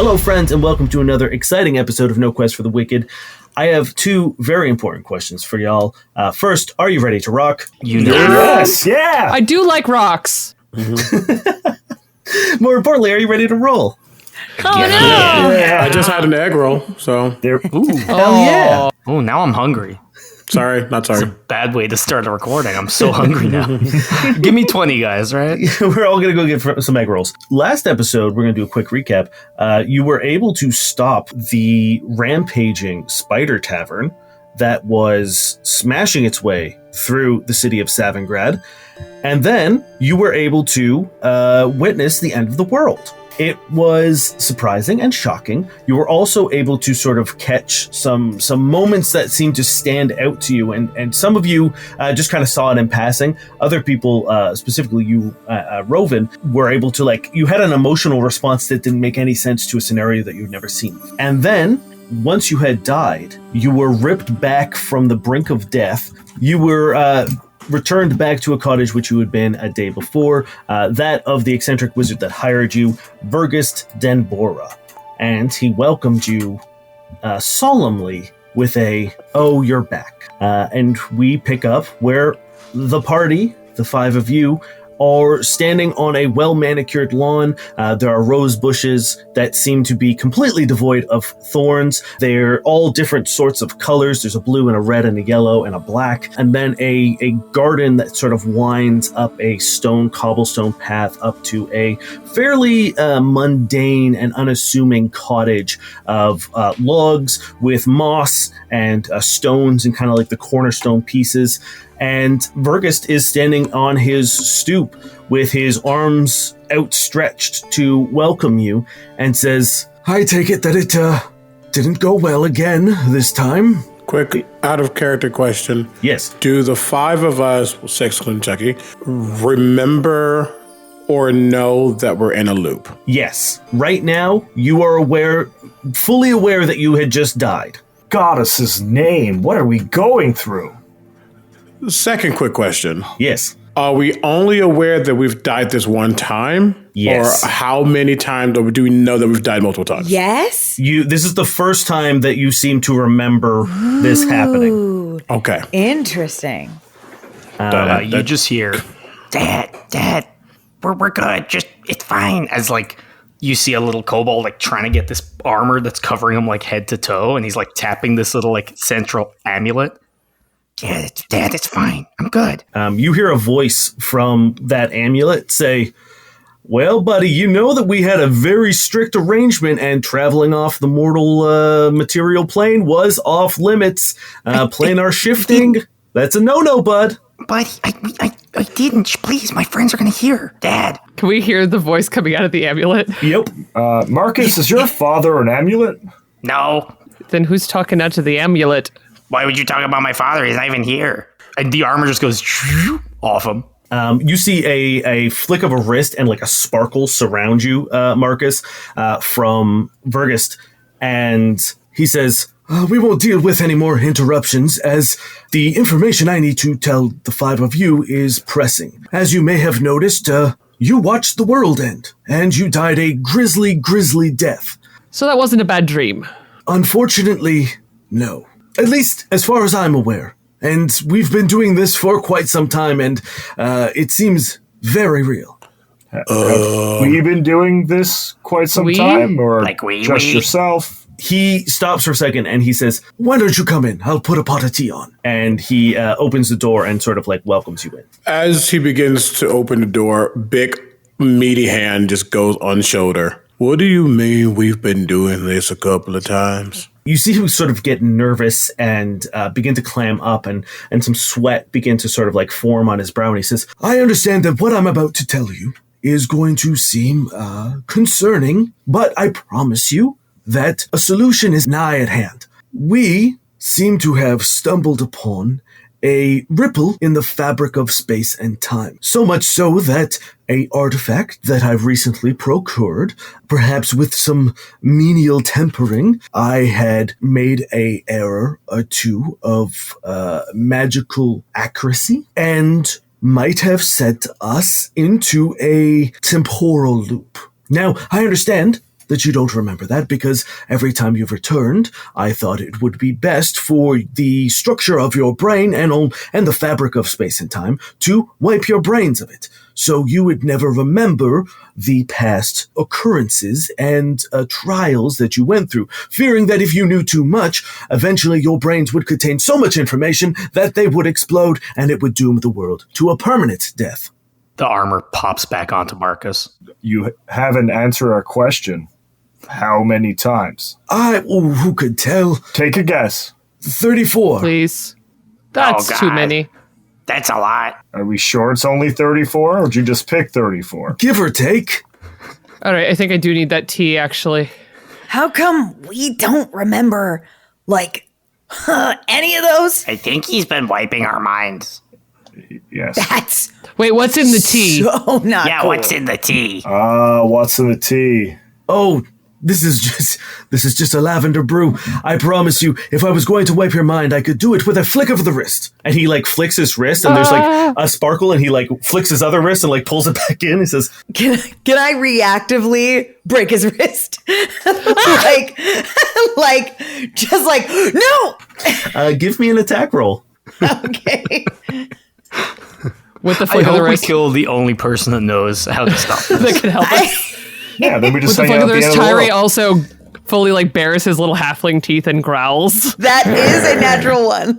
Hello, friends, and welcome to another exciting episode of No Quest for the Wicked. I have two very important questions for y'all. First, are you ready to rock? Yes! Yeah! I do like rocks. More importantly, are you ready to roll? Oh, no! Yeah. I just had an egg roll, so There. Hell yeah! Oh, now I'm hungry. sorry, not sorry. Bad way to start a recording. I'm so hungry now. Give me 20, guys, right? We're all going to go get some egg rolls. Last episode, we're going to do a quick recap. You were able to stop the rampaging spider tavern that was smashing its way through the city of Savingrad. And then you were able to witness the end of the world. It was surprising and shocking. You were also able to sort of catch some moments that seemed to stand out to you, and some of you just kind of saw it in passing. Other people, specifically you, Rovin, were able to, you had an emotional response that didn't make any sense to a scenario that you'd never seen. And then, once you had died, you were ripped back from the brink of death. You were returned back to a cottage which you had been a day before, that of the eccentric wizard that hired you, Vergist Denbora. And he welcomed you solemnly with a, "Oh, you're back." And we pick up where the party, the five of you, are standing on a well-manicured lawn. There are rose bushes that seem to be completely devoid of thorns. They're all different sorts of colors. There's a blue and a red and a yellow and a black. And then a garden that sort of winds up a cobblestone path up to a fairly mundane and unassuming cottage of logs with moss and stones and kind of like the cornerstone pieces. And Vergist is standing on his stoop with his arms outstretched to welcome you and says, "I take it that it didn't go well again this time?" Quick, out of character question. Yes. Do the five of us, six including Chucky, remember or know that we're in a loop? Yes. Right now, you are fully aware that you had just died. Goddess's name. What are we going through? Second quick question. Yes. Are we only aware that we've died this one time? Yes. Or how many times do we know that we've died multiple times? Yes. This is the first time that you seem to remember this happening. Ooh, Okay. interesting. You just hear, Dad, we're good. Just, it's fine. As you see a little kobold trying to get this armor that's covering him head to toe, and he's tapping this little central amulet. Yeah, Dad, it's fine. I'm good. You hear a voice from that amulet say, "Well, buddy, you know that we had a very strict arrangement, and traveling off the mortal material plane was off limits. Planar shifting, that's a no-no, bud." Buddy, I didn't. Please, my friends are going to hear. Dad. Can we hear the voice coming out of the amulet? Yep. Marcus, is your father an amulet? No. Then who's talking out to the amulet? Why would you talk about my father? He's not even here. And the armor just goes off him. You see a flick of a wrist and a sparkle surround you, Marcus, from Vergist. And he says, "We won't deal with any more interruptions, as the information I need to tell the five of you is pressing. As you may have noticed, you watched the world end, and you died a grisly, grisly death." So that wasn't a bad dream. "Unfortunately, no. At least as far as I'm aware. And we've been doing this for quite some time, and it seems very real." Have we been doing this quite some time? Or just yourself? He stops for a second and he says, "Why don't you come in? I'll put a pot of tea on." And he opens the door and sort of welcomes you in. As he begins to open the door, big meaty hand just goes on shoulder. "What do you mean we've been doing this a couple of times?" You see him sort of get nervous and begin to clam up, and some sweat begin to sort of form on his brow. And he says, "I understand that what I'm about to tell you is going to seem concerning, but I promise you that a solution is nigh at hand. We seem to have stumbled upon a ripple in the fabric of space and time. So much so that a artifact that I've recently procured, perhaps with some menial tempering, I had made a error or two of magical accuracy and might have set us into a temporal loop. Now, I understand that you don't remember that, because every time you've returned, I thought it would be best for the structure of your brain and the fabric of space and time to wipe your brains of it, so you would never remember the past occurrences and trials that you went through, fearing that if you knew too much, eventually your brains would contain so much information that they would explode and it would doom the world to a permanent death. The armor pops back onto Marcus. You haven't answered our question. How many times? Who could tell? Take a guess. 34. Please. That's too many. That's a lot. Are we sure it's only 34, or did you just pick 34? Give or take. All right, I think I do need that tea, actually. How come we don't remember, any of those? I think he's been wiping our minds. Yes. Wait, what's in the tea? So not cool. What's in the tea? What's in the tea? Oh, this is just a lavender brew. I promise you, if I was going to wipe your mind, I could do it with a flick of the wrist. And he flicks his wrist, and there's a sparkle, and he flicks his other wrist and pulls it back in. He says, "Can I reactively break his wrist? No." Give me an attack roll. Okay. With the I flick of the hope we wrist. kill the only person that knows how to stop this. That can help us. Yeah, then we just With the hang flick out of at the the wrist, end of the Tyree world. also fully bares his little halfling teeth and growls. That is a natural one.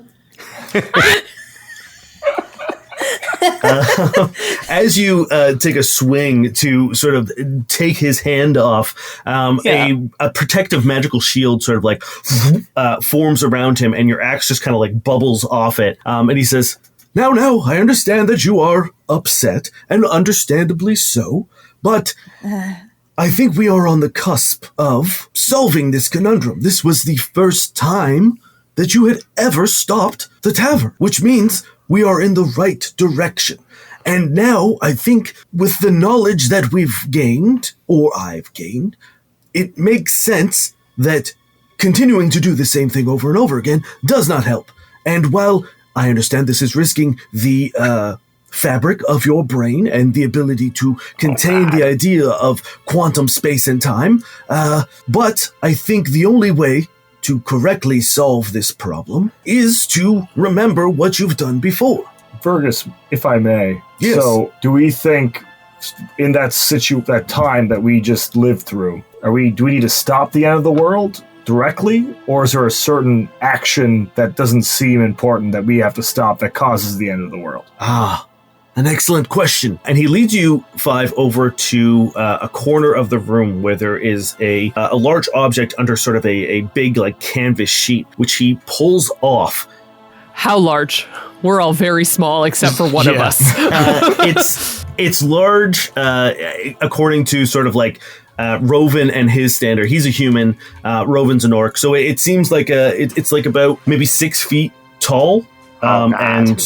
As you take a swing to sort of take his hand off, a protective magical shield sort of forms around him, and your axe just kind of bubbles off it. And he says, Now, I understand that you are upset, and understandably so, but I think we are on the cusp of solving this conundrum. This was the first time that you had ever stopped the tavern, which means we are in the right direction. And now, I think, with the knowledge that we've gained, or I've gained, it makes sense that continuing to do the same thing over and over again does not help. And while I understand this is risking the fabric of your brain and the ability to contain the idea of quantum space and time, but I think the only way to correctly solve this problem is to remember what you've done before. Fergus, if I may. Yes. So, do we think in that time that we just lived through, do we need to stop the end of the world directly, or is there a certain action that doesn't seem important that we have to stop that causes the end of the world? An excellent question. And he leads you, Five, over to a corner of the room where there is a large object under sort of a big canvas sheet, which he pulls off. How large? We're all very small except for one of us. It's large according to sort of Rovan and his standard. He's a human. Rovan's an orc. So it seems like it's about maybe 6 feet tall and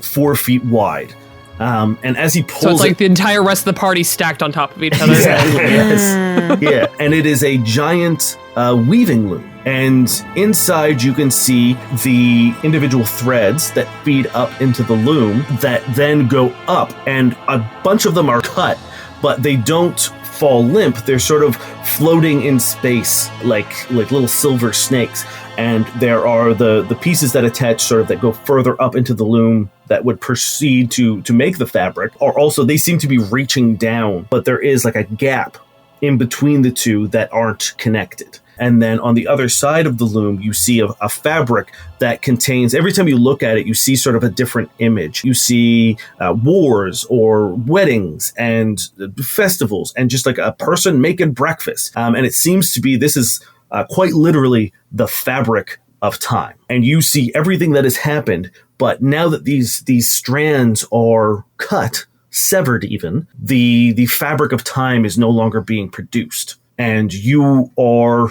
4 feet wide. And as he pulls so it's the entire rest of the party stacked on top of each other. Yeah, and it is a giant weaving loom. And inside you can see the individual threads that feed up into the loom that then go up. And a bunch of them are cut, but they don't fall limp. They're sort of floating in space like little silver snakes. And there are the pieces that attach that go further up into the loom that would proceed to make the fabric. Or also, they seem to be reaching down, but there is a gap in between the two that aren't connected. And then on the other side of the loom, you see a fabric that contains, every time you look at it, you see sort of a different image. You see wars or weddings and festivals and just a person making breakfast. And it seems to be, this is quite literally the fabric of time. And you see everything that has happened, but now that these strands are cut, severed even, the fabric of time is no longer being produced. And you are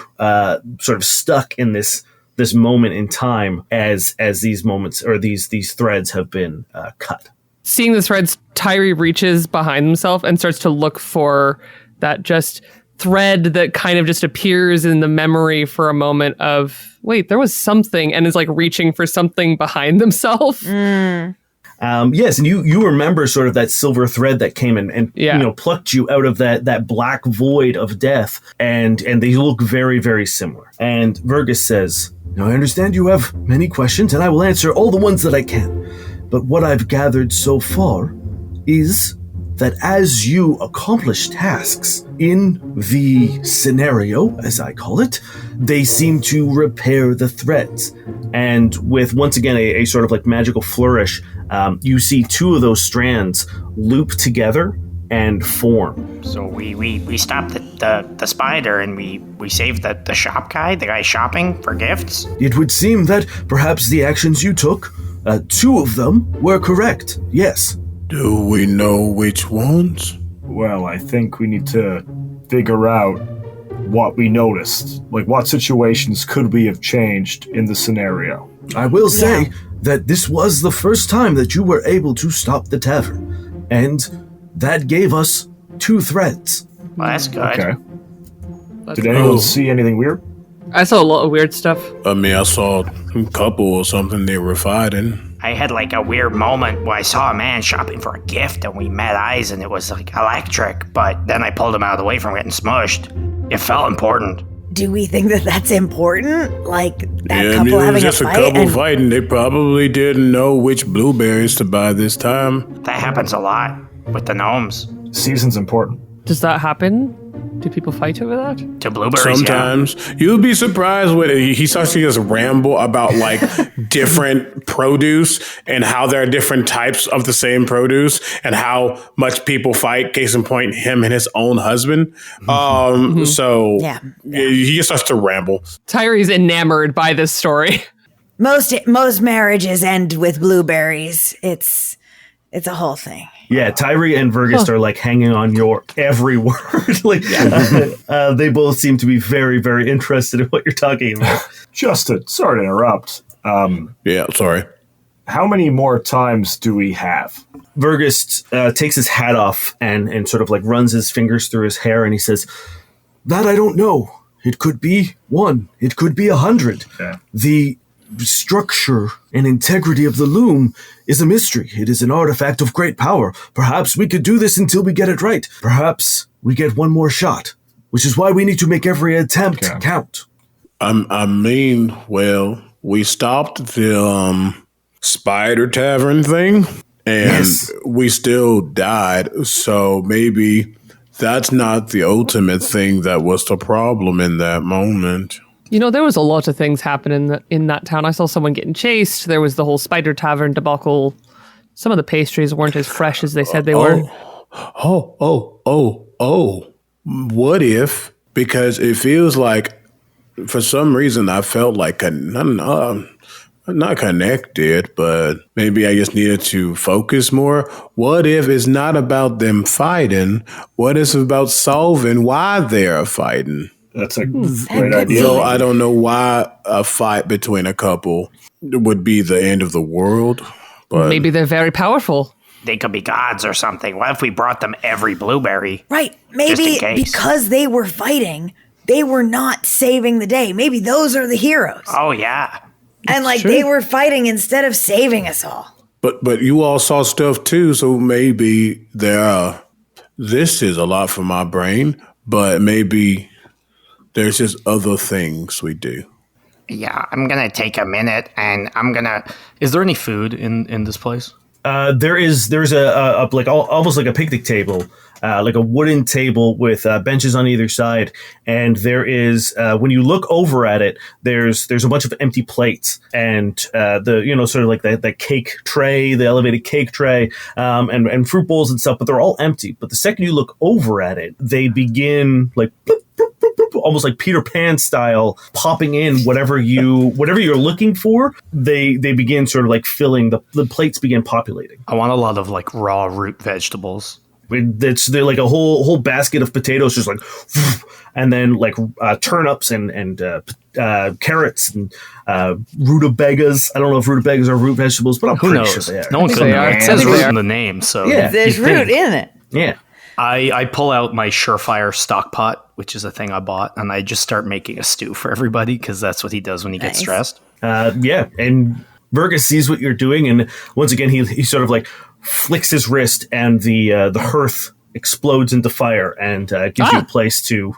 sort of stuck in this moment in time as these moments or these threads have been cut. Seeing the threads, Tyree reaches behind himself and starts to look for that just thread that kind of just appears in the memory for a moment of, wait, there was something, and is reaching for something behind themselves. Yes, and you remember sort of that silver thread that came in and plucked you out of that black void of death, and they look very, very similar. And Vergus says, "Now I understand you have many questions, and I will answer all the ones that I can. But what I've gathered so far is that as you accomplish tasks in the scenario, as I call it, they seem to repair the threads." And with, once again, a sort of like magical flourish, you see two of those strands loop together and form. So we stopped the spider and we saved the shop guy, the guy shopping for gifts? It would seem that perhaps the actions you took, two of them were correct, yes. Do we know which ones? Well, I think we need to figure out what we noticed. Like, what situations could we have changed in the scenario? I will say that this was the first time that you were able to stop the tavern, and that gave us two threads. Well, that's good. Okay. Did anyone see anything weird? I saw a lot of weird stuff. I mean, I saw a couple or something they were fighting. I had like a weird moment where I saw a man shopping for a gift and we met eyes and it was like electric, but then I pulled him out of the way from getting smushed. It felt important. Do we think that that's important? Like that Yeah, couple it was having just a a fight? couple And fighting. They probably didn't know which blueberries to buy this time. That happens a lot with the gnomes. Season's important. Does that happen? Do people fight over that? To blueberries, Sometimes you'll be surprised when he starts to just ramble about like different produce and how there are different types of the same produce and how much people fight. Case in point, him and his own husband. So he just starts to ramble. Tyree's enamored by this story. most marriages end with blueberries. It's a whole thing. Yeah, Tyree and Vergus are like hanging on your every word. Like they both seem to be very, very interested in what you're talking about. Justin, sorry to interrupt. Yeah, sorry. How many more times do we have? Vergus takes his hat off and sort of like runs his fingers through his hair, and he says, "That I don't know. It could be 1. It could be 100. Yeah. The structure and integrity of the loom is a mystery. It is an artifact of great power. Perhaps we could do this until we get it right. Perhaps we get one more shot, which is why we need to make every attempt count." I mean, well, we stopped the spider tavern thing, and we still died. So maybe that's not the ultimate thing that was the problem in that moment. You know, there was a lot of things happening in that town. I saw someone getting chased. There was the whole spider tavern debacle. Some of the pastries weren't as fresh as they said they were. What if, because it feels like, for some reason, I felt like not connected, but maybe I just needed to focus more. What if it's not about them fighting? What if it's about solving why they're fighting? That's a great idea. So I don't know why a fight between a couple would be the end of the world. But maybe they're very powerful. They could be gods or something. What if we brought them every blueberry? Right. Maybe because they were fighting, they were not saving the day. Maybe those are the heroes. Oh, yeah. And like they were fighting instead of saving us all. But you all saw stuff too, so maybe this is a lot for my brain, but maybe there's just other things we do. Yeah, I'm going to take a minute and is there any food in this place? There's a like almost like a picnic table, like a wooden table with benches on either side, and there is when you look over at it, there's a bunch of empty plates and sort of like the cake tray, the elevated cake tray, and fruit bowls and stuff, but they're all empty. But the second you look over at it, they begin like bloop, bloop, bloop, bloop, almost like Peter Pan style, popping in whatever you're looking for. They begin sort of like filling the plates begin populating. I want a lot of like raw root vegetables. They're like a whole basket of potatoes, just like, and then like turnips and carrots and rutabagas. I don't know if rutabagas are root vegetables, but I'm pretty sure they are. No one could know. It says root in the name, so There's root in it. Yeah. I pull out my Surefire stock pot, which is a thing I bought, and I just start making a stew for everybody because that's what he does when he gets stressed. And Vergus sees what you're doing, and once again, he sort of like flicks his wrist, and the hearth explodes into fire and gives you a place to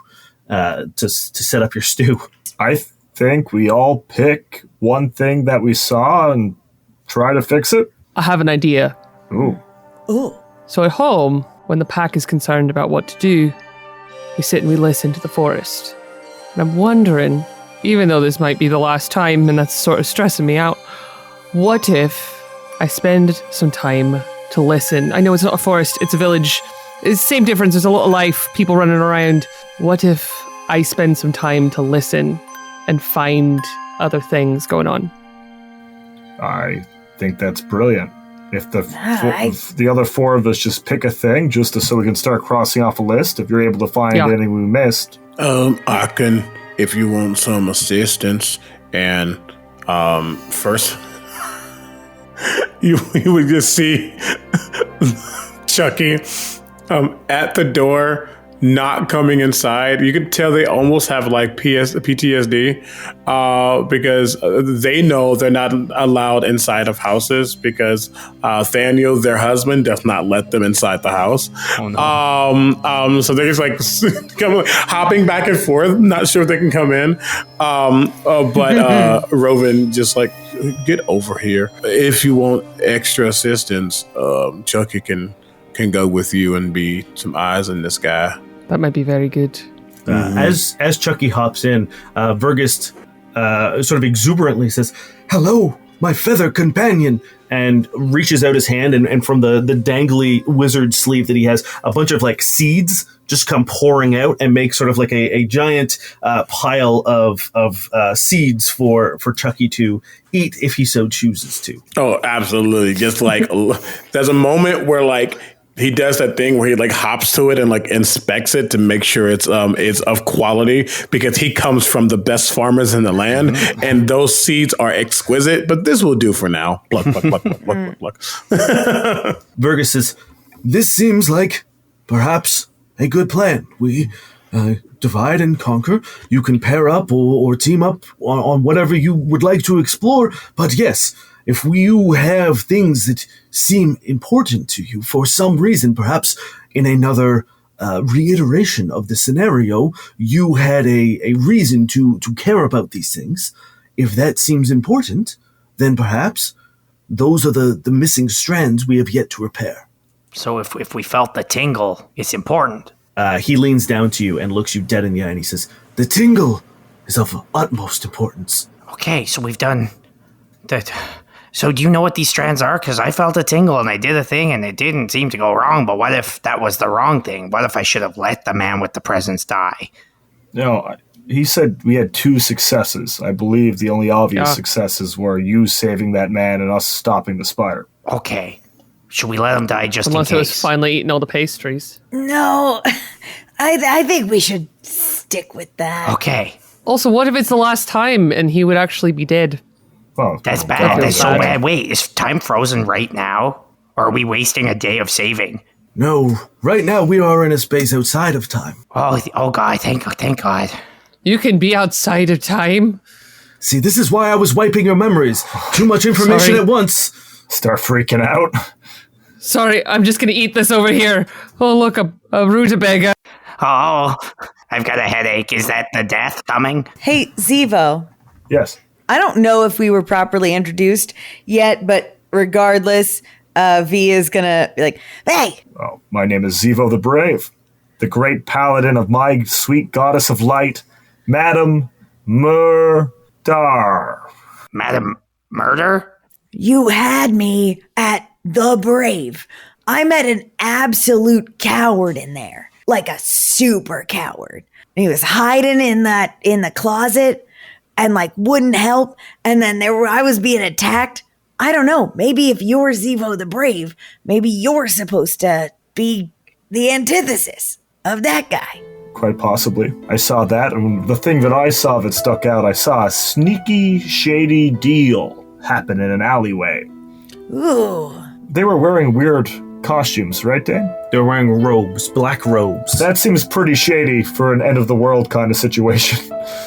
set up your stew. I think we all pick one thing that we saw and try to fix it. I have an idea. Ooh. So at home, when the pack is concerned about what to do, we sit and we listen to the forest. And I'm wondering, even though this might be the last time and that's sort of stressing me out, what if I spend some time to listen? I know it's not a forest, it's a village. It's the same difference, there's a lot of life, people running around. What if I spend some time to listen and find other things going on? I think that's brilliant. If the other four of us just pick a thing, just so we can start crossing off a list, if you're able to find anything we missed. I can, if you want some assistance, and first, you would just see Chucky at the door, not coming inside. You could tell they almost have like PTSD because they know they're not allowed inside of houses because Thaniel, their husband, does not let them inside the house. Oh, no. So they're just like hopping back and forth, not sure if they can come in. But Rovan just like, get over here. If you want extra assistance, Chucky can go with you and be some eyes on this guy. That might be very good. As Chucky hops in, Vergus sort of exuberantly says, "Hello, my feather companion," and reaches out his hand, and from the dangly wizard sleeve that he has, a bunch of like seeds just come pouring out and make sort of like a giant pile of seeds for Chucky to eat if he so chooses to. Oh, absolutely. Just like there's a moment where like he does that thing where he like hops to it and like inspects it to make sure it's of quality because he comes from the best farmers in the land and those seeds are exquisite. But this will do for now. Pluck, pluck, pluck, pluck, pluck, pluck. Vergus says, "This seems like perhaps a good plan. We divide and conquer. You can pair up or team up on whatever you would like to explore. But yes, if you have things that seem important to you for some reason, perhaps in another reiteration of the scenario, you had a reason to care about these things. If that seems important, then perhaps those are the missing strands we have yet to repair." So if we felt the tingle, it's important. He leans down to you and looks you dead in the eye and he says, "The tingle is of utmost importance." Okay, so we've done that. So do you know what these strands are? Because I felt a tingle and I did a thing and it didn't seem to go wrong. But what if that was the wrong thing? What if I should have let the man with the presents die? No, he said we had 2 successes. I believe the only obvious successes were you saving that man and us stopping the spider. Okay. Should we let him die just Unless in case? it was finally eating all the pastries. No, I think we should stick with that. Okay. Also, what if it's the last time and he would actually be dead? Oh, That's no, bad. God. That's so bad. Wait, is time frozen right now? Or are we wasting a day of saving? No, right now we are in a space outside of time. Oh God, thank God. You can be outside of time? See, this is why I was wiping your memories. Too much information Sorry. at once. Start freaking out. Sorry, I'm just going to eat this over here. Oh, look, a rutabaga. Oh, I've got a headache. Is that the death coming? Hey, Zivo. Yes. I don't know if we were properly introduced yet, but regardless, V is gonna be like, "Hey!" Oh, my name is Zivo the Brave, the great paladin of my sweet goddess of light, Madam Murdar. Madam Murder? You had me at the Brave. I met an absolute coward in there, like a super coward. And he was hiding in the closet and like wouldn't help. And then I was being attacked. I don't know. Maybe if you're Zivo the Brave, maybe you're supposed to be the antithesis of that guy. Quite possibly. I saw that, and the thing that I saw that stuck out, I saw a sneaky, shady deal happen in an alleyway. Ooh. They were wearing weird costumes, right, Dan? They're wearing robes, black robes. That seems pretty shady for an end-of-the-world kind of situation.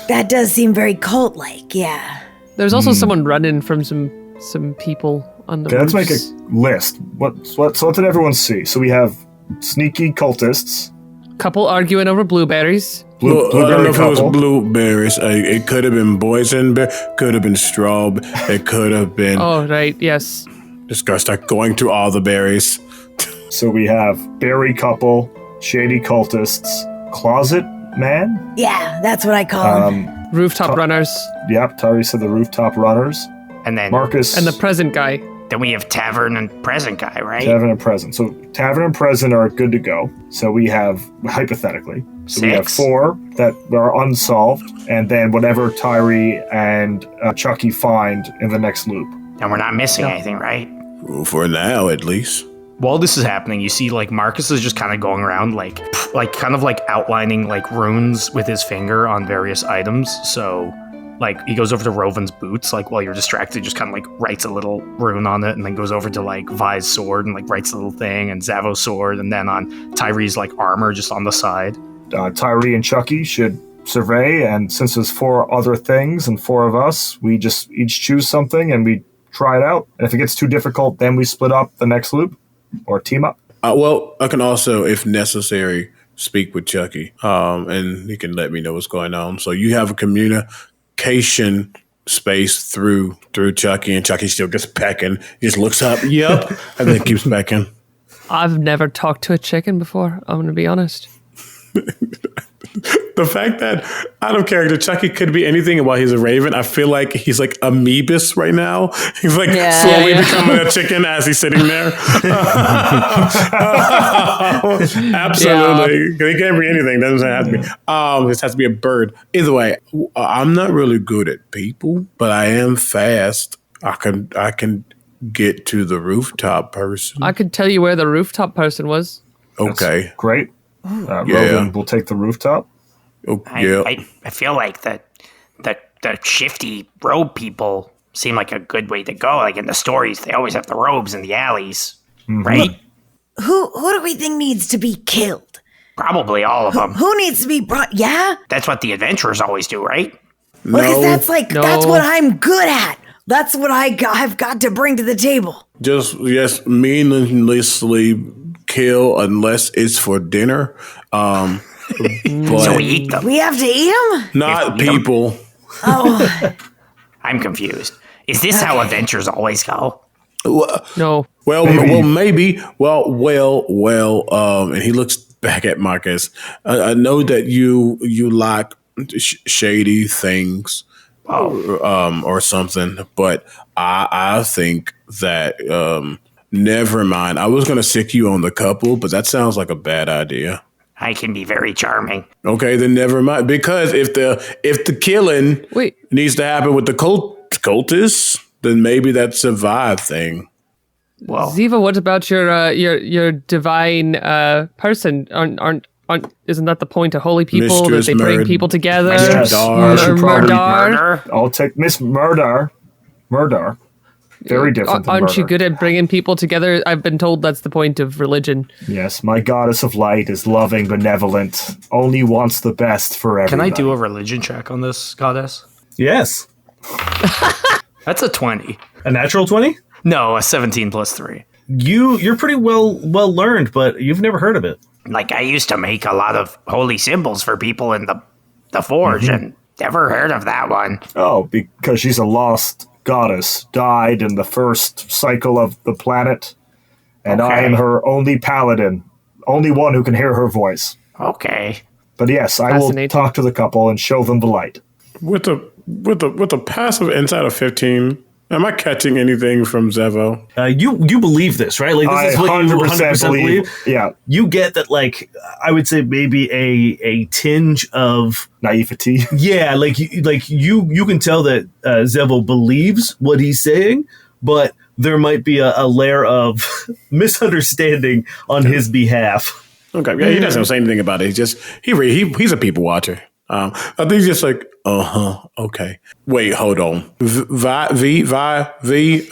That does seem very cult-like, yeah. There's also someone running from some some people on the Okay, let's make roofs. a list. What did everyone see? So we have sneaky cultists. Couple arguing over blueberries. I don't Blueberry know if it was couple. blueberries. It could have been boysenberry. Could have been strawberry. It could have been. Oh, right, yes. Just gotta start going through all the berries. So we have berry couple, shady cultists, closet man. Yeah, that's what I call him. Rooftop runners. Yep, Tari said the rooftop runners. And then Marcus. And the present guy. then we have tavern and present guy, right? Tavern and present. So tavern and present are good to go. So we have, hypothetically, we have 4 that are unsolved, and then whatever Tyree and Chucky find in the next loop. And we're not missing anything, right? Well, for now, at least. While this is happening, you see like Marcus is just kind of going around like kind of like outlining like runes with his finger on various items. So like he goes over to Rovin's boots, like while you're distracted, just kind of like writes a little rune on it, and then goes over to like Vi's sword and like writes a little thing, and Zavo's sword, and then on Tyree's like armor just on the side. Tyree and Chucky should survey, and since there's 4 other things and 4 of us, we just each choose something and we try it out. And if it gets too difficult, then we split up the next loop or team up. Well, I can also, if necessary, speak with Chucky, and he can let me know what's going on. So you have a communication space through Chucky, and Chucky still gets pecking. He just looks up, yep, and then keeps pecking. I've never talked to a chicken before, I'm going to be honest. The fact that out of character, Chucky could be anything, and while he's a raven, I feel like he's like amoebus right now. He's like slowly becoming a chicken as he's sitting there. Absolutely. He can't be anything. Doesn't have to be. This has to be a bird. Either way, I'm not really good at people, but I am fast. I can get to the rooftop person. I could tell you where the rooftop person was. Okay. That's great. Rowan will take the rooftop. Oh, yeah. I feel like the shifty robe people seem like a good way to go. Like in the stories, they always have the robes in the alleys, right? Who do we think needs to be killed? Probably all of them. Who needs to be brought? Yeah? That's what the adventurers always do, right? Because that's No. what I'm good at. That's what I've got to bring to the table. Just meaninglessly kill unless it's for dinner. But So we eat them. We have to eat them? not Eat 'em. people. Oh, I'm confused. Is this how adventures always go? No. Well, maybe. And he looks back at Marcus. I know that you like shady things, or something, but I think that never mind. I was going to sick you on the couple, but that sounds like a bad idea. I can be very charming. Okay, then never mind. Because if the killing needs to happen with the cultists, then maybe that's a vibe thing. Well, Ziva, what about your divine person? Isn't that the point of holy people, Mistress that they bring people together? Yes. murder. I'll take Miss Murdar. Very different than Aren't you murder. good at bringing people together? I've been told that's the point of religion. Yes, my goddess of light is loving, benevolent, only wants the best for Can everybody. I do a religion check on this goddess? Yes. That's a 20. A natural 20? No, a 17 plus 3. You're pretty well learned, but you've never heard of it. Like, I used to make a lot of holy symbols for people in the forge, and never heard of that one. Oh, because she's a lost goddess, died in the first cycle of the planet, and I am her only paladin, only one who can hear her voice. Okay. But yes, I will talk to the couple and show them the light. With the passive insight of 15, am I catching anything from Zevo? You believe this, right? Like this is what you 100% believe. Yeah, you get that. Like I would say, maybe a tinge of naivety. Yeah, like you can tell that Zevo believes what he's saying, but there might be a layer of misunderstanding on his behalf. Okay, yeah, he doesn't say anything about it. He's just he's a people watcher. I think he's just like, okay. Wait, hold on.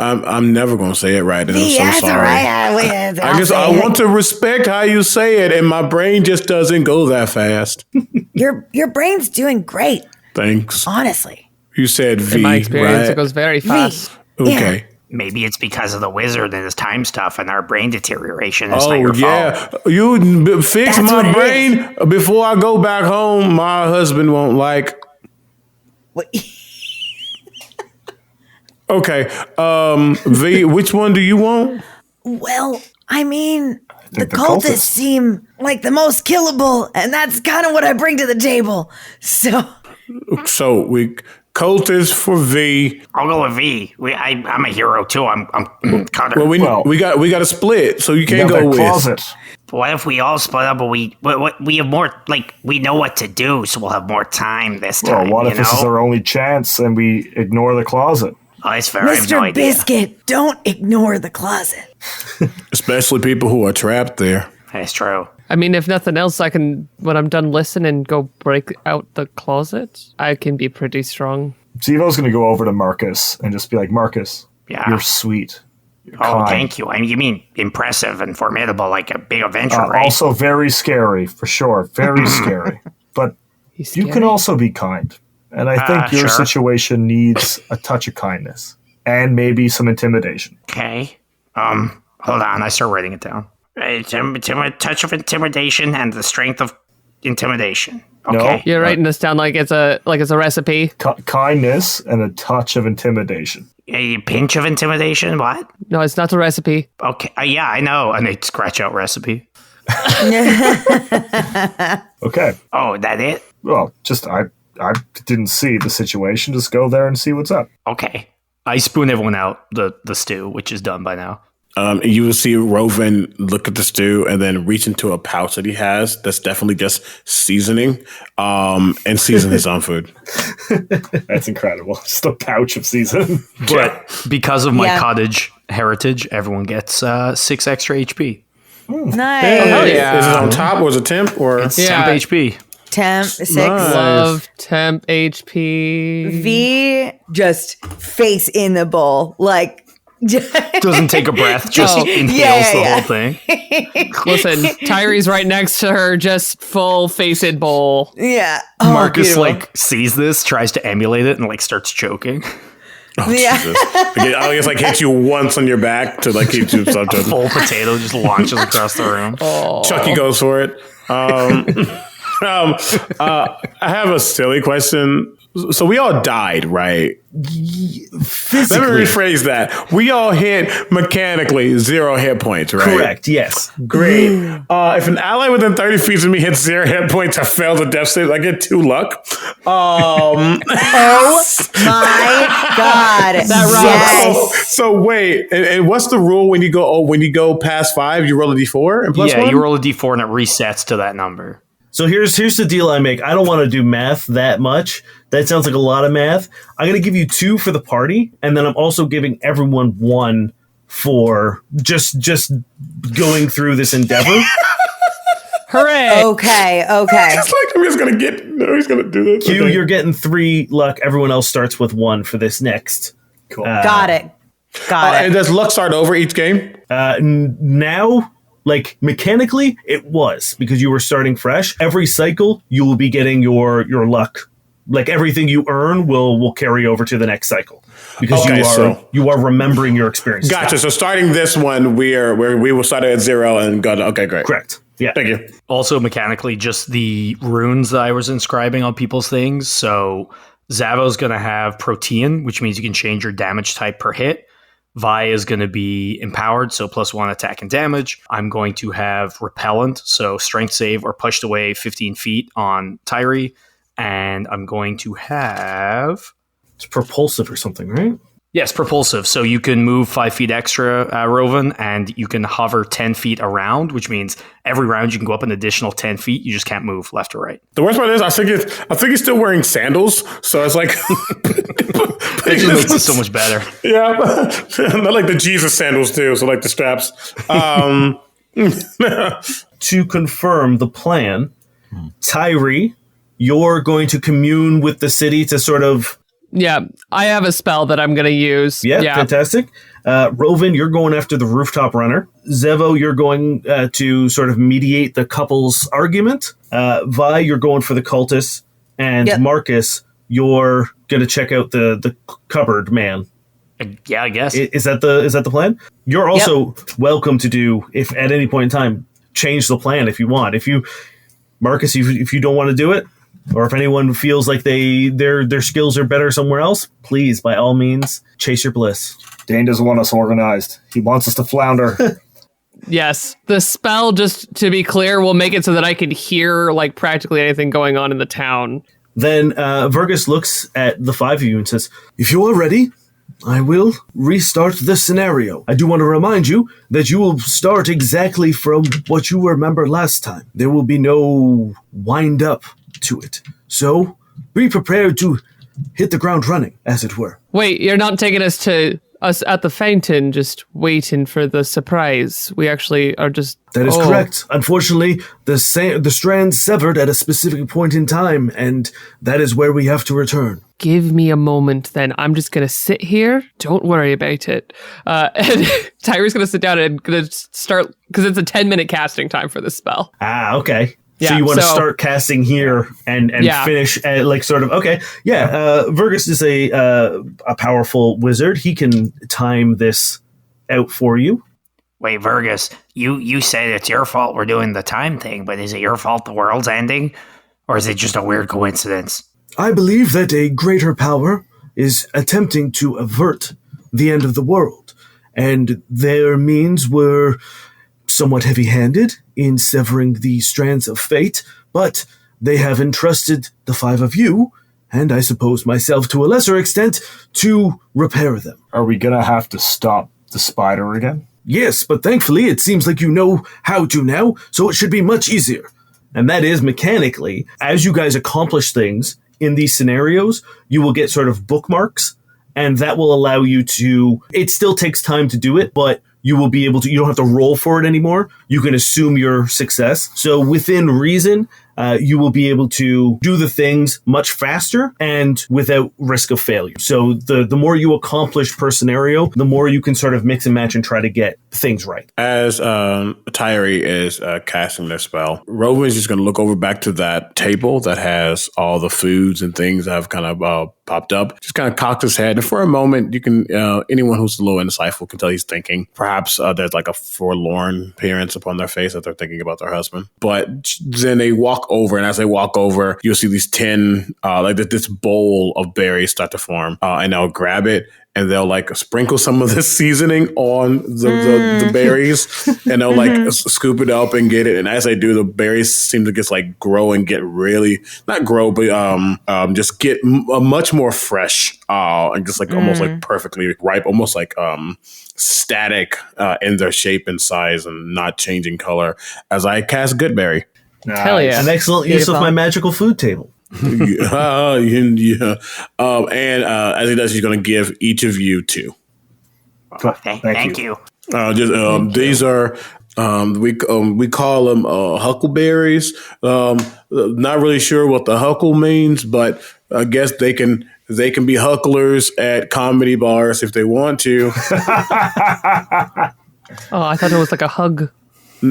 I'm never gonna say it right, and I'm so sorry. I want to respect how you say it, and my brain just doesn't go that fast. Your brain's doing great. Thanks. Honestly. You said V. In my experience, right? it goes very fast. Okay. Maybe it's because of the wizard and his time stuff and our brain deterioration. It's not your fault. You fix my brain before I go back home. My husband won't like. What? Okay. V, which one do you want? Well, I mean, the cultists seem like the most killable, and that's kind of what I bring to the table. So we cultists for V. I'll go with V. I'm a hero too. I'm Cutter. Well, we got to split, so you can't go with closet. What if we all split up, but we have more, like, we know what to do, so we'll have more time this time. Well, what if this is our only chance and we ignore the closet? Oh, that's fair. I have no Mr. idea. Biscuit, don't ignore the closet. Especially people who are trapped there. That's true. I mean, if nothing else, I can, when I'm done listening, go break out the closet. I can be pretty strong. Zivo's going to go over to Marcus and just be like, Marcus, Yeah. you're sweet. You're Oh, kind. thank you. I mean, you mean impressive and formidable, like a big adventure, right? Also very scary, for sure. Very scary. But He's you scary. can also be kind. And I think your Sure. situation needs a touch of kindness. And maybe some intimidation. Okay. Hold on. I start writing it down. A touch of intimidation and the strength of intimidation. Okay. You're writing this down like it's a recipe. Kindness and a touch of intimidation. A pinch of intimidation. What? No, it's not a recipe. Okay. Yeah, I know. And they scratch out recipe. Okay. Oh, that it? Well, just I didn't see the situation. Just go there and see what's up. Okay. I spoon everyone out the stew, which is done by now. You will see Roven look at the stew and then reach into a pouch that he has that's definitely just seasoning and season his own food. That's incredible. Just a pouch of season. But because of my Yeah. cottage heritage, everyone gets 6 extra HP. Nice. Hell yeah. Is it on top or is it temp or? It's Yeah. temp HP. Temp 6. Nice. Love temp HP. V just face in the bowl. Like, Doesn't take a breath, just inhales the whole thing. Listen, Tyree's right next to her, just full face-in bowl. yeah. Oh, Marcus beautiful. like sees this, tries to emulate it, and like starts choking. Yeah. I guess like hit you once on your back to like keep you subject. Full potato just launches across the room. Chucky goes for it. I have a silly question. So we all died, right? Let me rephrase that. We all hit mechanically 0 hit points, right? Correct, yes. Great. If an ally within 30 feet of me hits 0 hit points, I fail the death save. I get 2 luck. Oh my God. Yes. So wait, and what's the rule when you go past 5? You roll a d4 and plus Yeah, 1? you roll a d4 and it resets to that number. So here's the deal I make. I don't want to do math that much. That sounds like a lot of math. I'm going to give you 2 for the party, and then I'm also giving everyone 1 for just going through this endeavor. Hooray! Okay. It's like he's gonna do this. Q, Okay. you're getting 3 luck. Everyone else starts with 1 for this next. Cool. Got it. And does luck start over each game? Now, like mechanically, it was because you were starting fresh. Every cycle, you will be getting your luck. Like everything you earn will carry over to the next cycle because you are remembering your experience. Gotcha. So starting this one, we will start at 0 and go. Okay, great. Correct. Yeah. Thank you. Also, mechanically, just the runes that I was inscribing on people's things. So Zavo's going to have Protean, which means you can change your damage type per hit. Vi is going to be empowered, so +1 attack and damage. I'm going to have Repellent, so strength save or pushed away 15 feet on Tyree. And I'm going to have... It's propulsive or something, right? Yes, propulsive. So you can move 5 feet extra, Rovan, and you can hover 10 feet around, which means every round you can go up an additional 10 feet. You just can't move left or right. The worst part is, I think he's still wearing sandals, so it's like It just makes it so much better. Yeah, not like the Jesus sandals too. So like the straps. To confirm the plan, Tyree, you're going to commune with the city to sort of... Yeah, I have a spell that I'm going to use. Yeah, fantastic. Rovan, you're going after the rooftop runner. Zevo, you're going to sort of mediate the couple's argument. Vi, you're going for the cultists. And Marcus, you're going to check out the cupboard man. Yeah, I guess. Is that the plan? You're also welcome to do, if at any point in time, change the plan if you want. If you, Marcus, if you don't want to do it, or if anyone feels like their skills are better somewhere else, please, by all means, chase your bliss. Dane doesn't want us organized. He wants us to flounder. Yes, the spell, just to be clear, will make it so that I can hear like practically anything going on in the town. Then Vergus looks at the five of you and says, "If you are ready, I will restart the scenario. I do want to remind you that you will start exactly from what you remember last time. There will be no wind up to it. So be prepared to hit the ground running, as it were." Wait, you're not taking us to us at the fountain, just waiting for the surprise. We actually are just... That is correct. Unfortunately, the strands severed at a specific point in time, and that is where we have to return. Give me a moment, then. I'm just going to sit here. Don't worry about it. And Tyra's going to sit down and going to start, because it's a 10-minute casting time for this spell. Ah, okay. Yeah, so you want to start casting here and finish at like sort of, okay. Yeah, Vergus is a powerful wizard. He can time this out for you. Wait, Vergus, you said it's your fault we're doing the time thing, but is it your fault the world's ending? Or is it just a weird coincidence? I believe that a greater power is attempting to avert the end of the world, and their means were somewhat heavy-handed in severing the strands of fate, but they have entrusted the five of you, and I suppose myself to a lesser extent, to repair them. Are we going to have to stop the spider again? Yes, but thankfully it seems like you know how to now, so it should be much easier. And that is, mechanically, as you guys accomplish things in these scenarios, you will get sort of bookmarks, and that will allow you to... It still takes time to do it, but you will be able to... You don't have to roll for it anymore. You can assume your success. So within reason, you will be able to do the things much faster and without risk of failure. So the more you accomplish per scenario, the more you can sort of mix and match and try to get things right. As Tyree is casting their spell, Rovan is just going to look over back to that table that has all the foods and things that have kind of popped up. Just kind of cocked his head. And for a moment, you can anyone who's a little insightful can tell he's thinking. Perhaps there's like a forlorn appearance upon their face that they're thinking about their husband. But then they walk over, and as they walk over, you'll see these 10, like this bowl of berries start to form, and they'll grab it, and they'll like sprinkle some of this seasoning on the berries, and they'll like scoop it up and get it. And as they do, the berries seem to just like grow and get really, not grow, but just get much more fresh, and just like almost like perfectly ripe, almost like static in their shape and size and not changing color as I cast Goodberry. Hell yeah. An excellent use of my magical food table. And as he does, he's going to give each of you 2. Thank you. These are we call them huckleberries. Not really sure what the huckle means, but I guess they can be hucklers at comedy bars if they want to. Oh, I thought it was like a hug. Is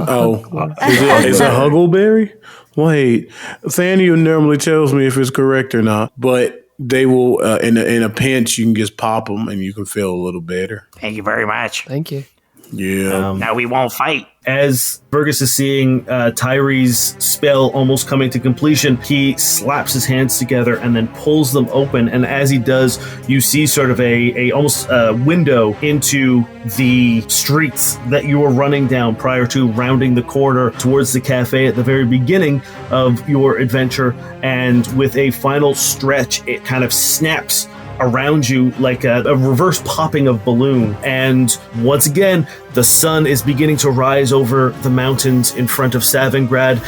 it huckleberry? Wait, Thania normally tells me if it's correct or not, but they will, in a pinch, you can just pop them and you can feel a little better. Thank you very much. Thank you. Yeah. Now we won't fight. As Vergus is seeing Tyree's spell almost coming to completion, he slaps his hands together and then pulls them open. And as he does, you see sort of a almost window into the streets that you were running down prior to rounding the corner towards the cafe at the very beginning of your adventure. And with a final stretch, it kind of snaps around you like a reverse popping of balloon. And once again, the sun is beginning to rise over the mountains in front of Savingrad.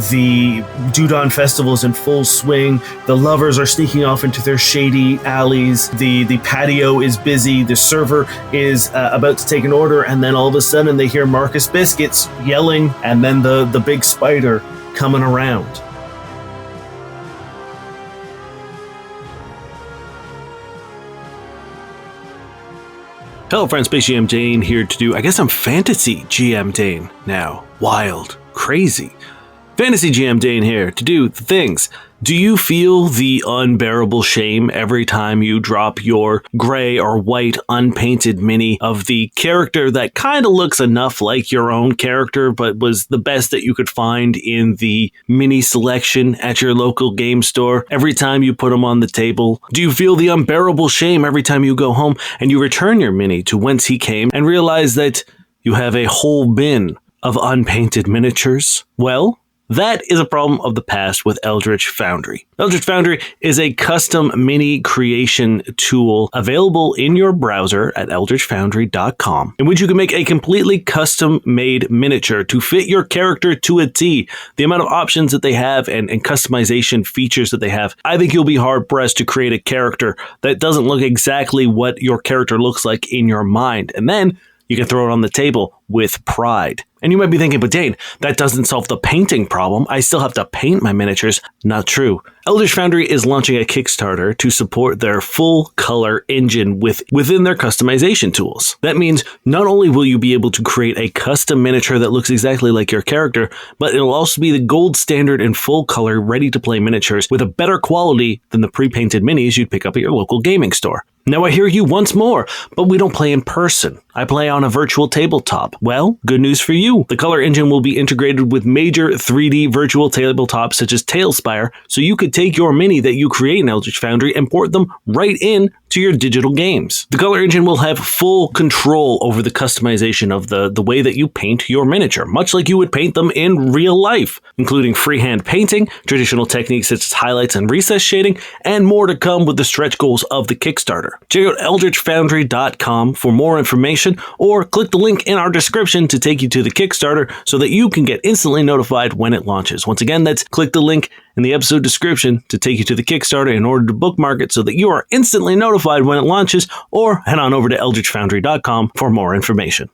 The Dudon Festival is in full swing. The lovers are sneaking off into their shady alleys. The patio is busy. The server is about to take an order, and then all of a sudden they hear Marcus Biscuits yelling, and then the big spider coming around. Hello friends, Space GM Dane here to do, I guess I'm Fantasy GM Dane now. Wild, crazy. Fantasy GM Dane here to do the things. Do you feel the unbearable shame every time you drop your gray or white unpainted mini of the character that kind of looks enough like your own character but was the best that you could find in the mini selection at your local game store every time you put them on the table? Do you feel the unbearable shame every time you go home and you return your mini to whence he came and realize that you have a whole bin of unpainted miniatures? Well, that is a problem of the past with Eldritch Foundry. Eldritch Foundry is a custom mini creation tool available in your browser at eldritchfoundry.com, in which you can make a completely custom-made miniature to fit your character to a T. The amount of options that they have and customization features that they have, I think you'll be hard-pressed to create a character that doesn't look exactly what your character looks like in your mind. And then you can throw it on the table with pride. And you might be thinking, but Dane, that doesn't solve the painting problem. I still have to paint my miniatures. Not true. Eldritch Foundry is launching a Kickstarter to support their full color engine within their customization tools. That means not only will you be able to create a custom miniature that looks exactly like your character, but it'll also be the gold standard in full color, ready to play miniatures with a better quality than the pre-painted minis you'd pick up at your local gaming store. Now I hear you once more, but we don't play in person. I play on a virtual tabletop. Well, good news for you. The color engine will be integrated with major 3D virtual tabletops such as Tailspire, so you could take your mini that you create in Eldritch Foundry and port them right in to your digital games. The color engine will have full control over the customization of the way that you paint your miniature, much like you would paint them in real life, including freehand painting, traditional techniques such as highlights and recess shading, and more to come with the stretch goals of the Kickstarter. Check out eldritchfoundry.com for more information, or click the link in our description to take you to the Kickstarter so that you can get instantly notified when it launches. Once again, that's click the link in the episode description to take you to the Kickstarter in order to bookmark it so that you are instantly notified when it launches, or head on over to eldritchfoundry.com for more information.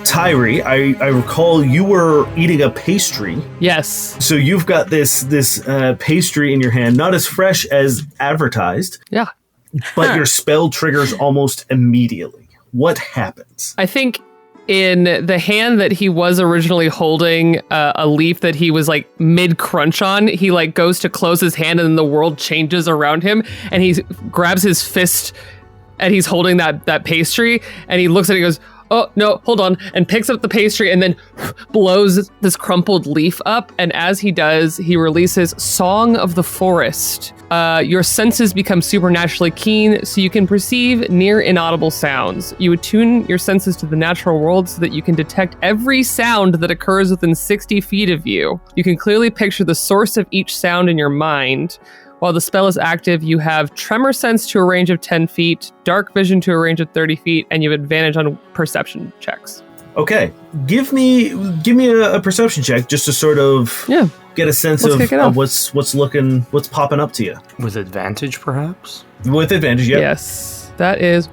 Tyree, I recall you were eating a pastry. Yes. So you've got this pastry in your hand, not as fresh as advertised. Yeah. But your spell triggers almost immediately. What happens? I think in the hand that he was originally holding a leaf that he was like mid-crunch on, he like goes to close his hand and then the world changes around him and he grabs his fist and he's holding that pastry and he looks at it and goes, oh, no, hold on, and picks up the pastry and then blows this crumpled leaf up. And as he does, he releases Song of the Forest. Your senses become supernaturally keen, so you can perceive near inaudible sounds. You attune your senses to the natural world so that you can detect every sound that occurs within 60 feet of you. You can clearly picture the source of each sound in your mind. While the spell is active, you have tremor sense to a range of 10 feet, dark vision to a range of 30 feet, and you have advantage on perception checks. Okay, give me a perception check just to sort of get a sense of what's popping up to you. With advantage, perhaps? With advantage, yeah. Yes, that is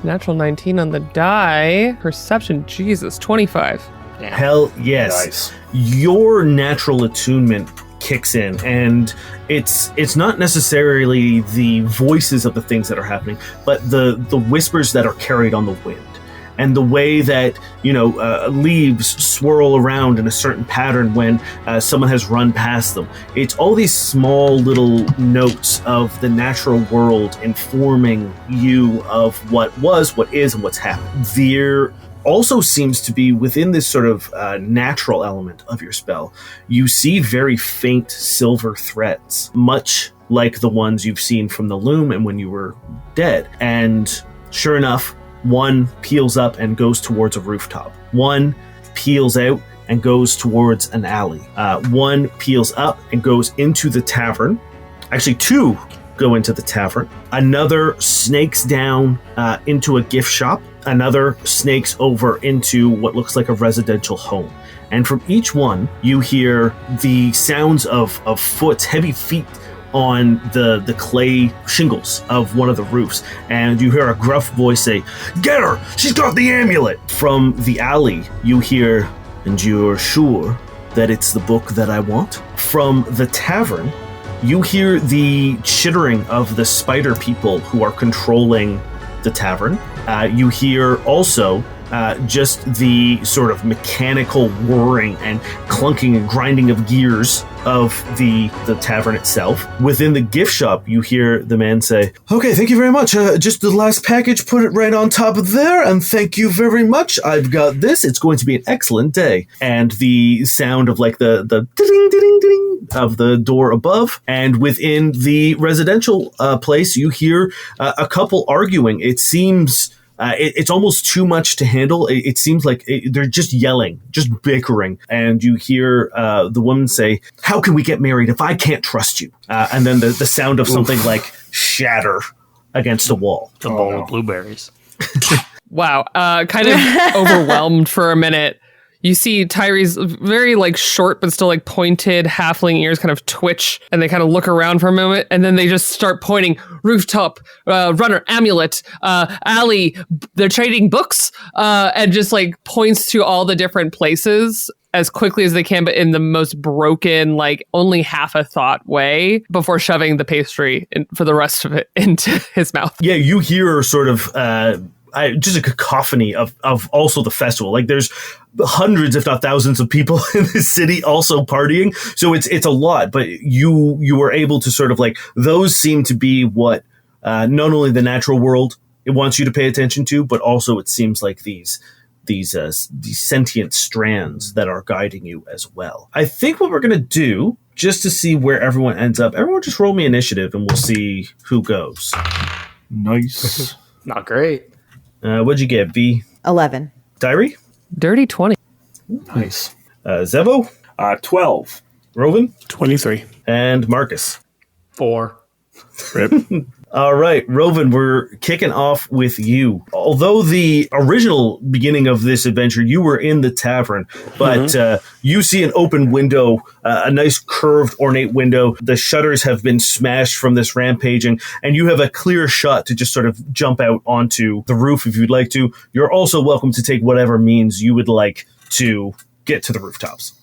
natural 19 on the die. Perception, Jesus, 25. Damn. Hell yes. Nice. Your natural attunement kicks in, and it's not necessarily the voices of the things that are happening, but the whispers that are carried on the wind, and the way that leaves swirl around in a certain pattern when someone has run past them. It's all these small little notes of the natural world informing you of what was, what is, and what's happened. There also seems to be within this sort of natural element of your spell, you see very faint silver threads, much like the ones you've seen from the Loom and when you were dead. And sure enough, one peels up and goes towards a rooftop. One peels out and goes towards an alley. One peels up and goes into the tavern. Actually, two go into the tavern. Another snakes down into a gift shop. Another snakes over into what looks like a residential home. And from each one, you hear the sounds of heavy feet on the clay shingles of one of the roofs. And you hear a gruff voice say, "Get her! She's got the amulet!" From the alley, you hear, "And you're sure that it's the book that I want. From the tavern, you hear the chittering of the spider people who are controlling the tavern. You hear also just the sort of mechanical whirring and clunking and grinding of gears of the tavern itself. Within the gift shop, you hear the man say, "Okay, thank you very much. Just the last package, put it right on top of there, and thank you very much. I've got this. It's going to be an excellent day." And the sound of like the ding, ding, ding of the door above. And within the residential place, you hear a couple arguing. It seems... it's almost too much to handle. It seems like they're just yelling, just bickering. And you hear the woman say, "How can we get married if I can't trust you?" And then the sound of something like shatter against the wall. The bowl of blueberries. Wow. Kind of overwhelmed for a minute. You see Tyree's very like short but still like pointed halfling ears kind of twitch, and they kind of look around for a moment, and then they just start pointing. Rooftop, runner, amulet, alley, they're trading books, and just like points to all the different places as quickly as they can, but in the most broken, like only half a thought way, before shoving the pastry for the rest of it into his mouth. Yeah, you hear sort of just a cacophony of also the festival. Like there's hundreds, if not thousands, of people in the city also partying. So it's a lot, but you were able to sort of like, those seem to be what not only the natural world it wants you to pay attention to, but also it seems like these sentient strands that are guiding you as well. I think what we're going to do, just to see where everyone ends up, everyone just roll me initiative and we'll see who goes. Nice. Not great. What'd you get, V? 11. Diary? Dirty 20. Nice. Zevo? 12. Rovan? 23. And Marcus? 4. Rip. All right, Rovan, we're kicking off with you. Although the original beginning of this adventure, you were in the tavern, but you see an open window, a nice curved, ornate window. The shutters have been smashed from this rampaging, and you have a clear shot to just sort of jump out onto the roof if you'd like to. You're also welcome to take whatever means you would like to get to the rooftops.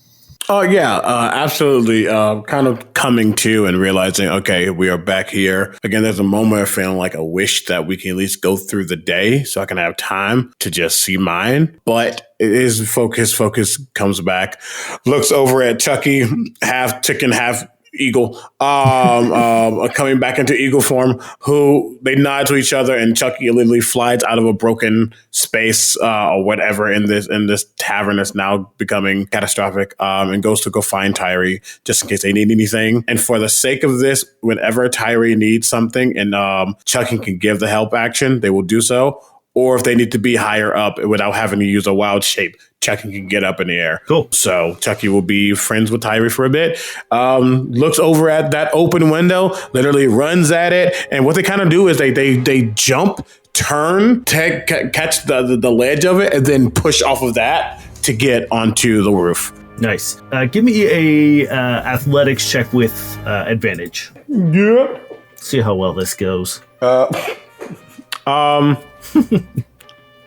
Oh, yeah, absolutely. Kind of coming to and realizing, okay, we are back here. Again, there's a moment of feeling like a wish that we can at least go through the day so I can have time to just see mine. But it is focus comes back, looks over at Chucky, half chicken, half eagle, coming back into eagle form, who they nod to each other, and Chucky literally flies out of a broken space or whatever in this tavern that's now becoming catastrophic, and goes to go find Tyree just in case they need anything. And for the sake of this, whenever Tyree needs something and Chucky can give the help action, they will do so. Or if they need to be higher up without having to use a wild shape, Chucky can get up in the air. Cool. So Chucky will be friends with Tyree for a bit. Looks over at that open window, literally runs at it. And what they kind of do is they jump, turn, catch the ledge of it, and then push off of that to get onto the roof. Nice. Give me a athletics check with advantage. Yeah. See how well this goes.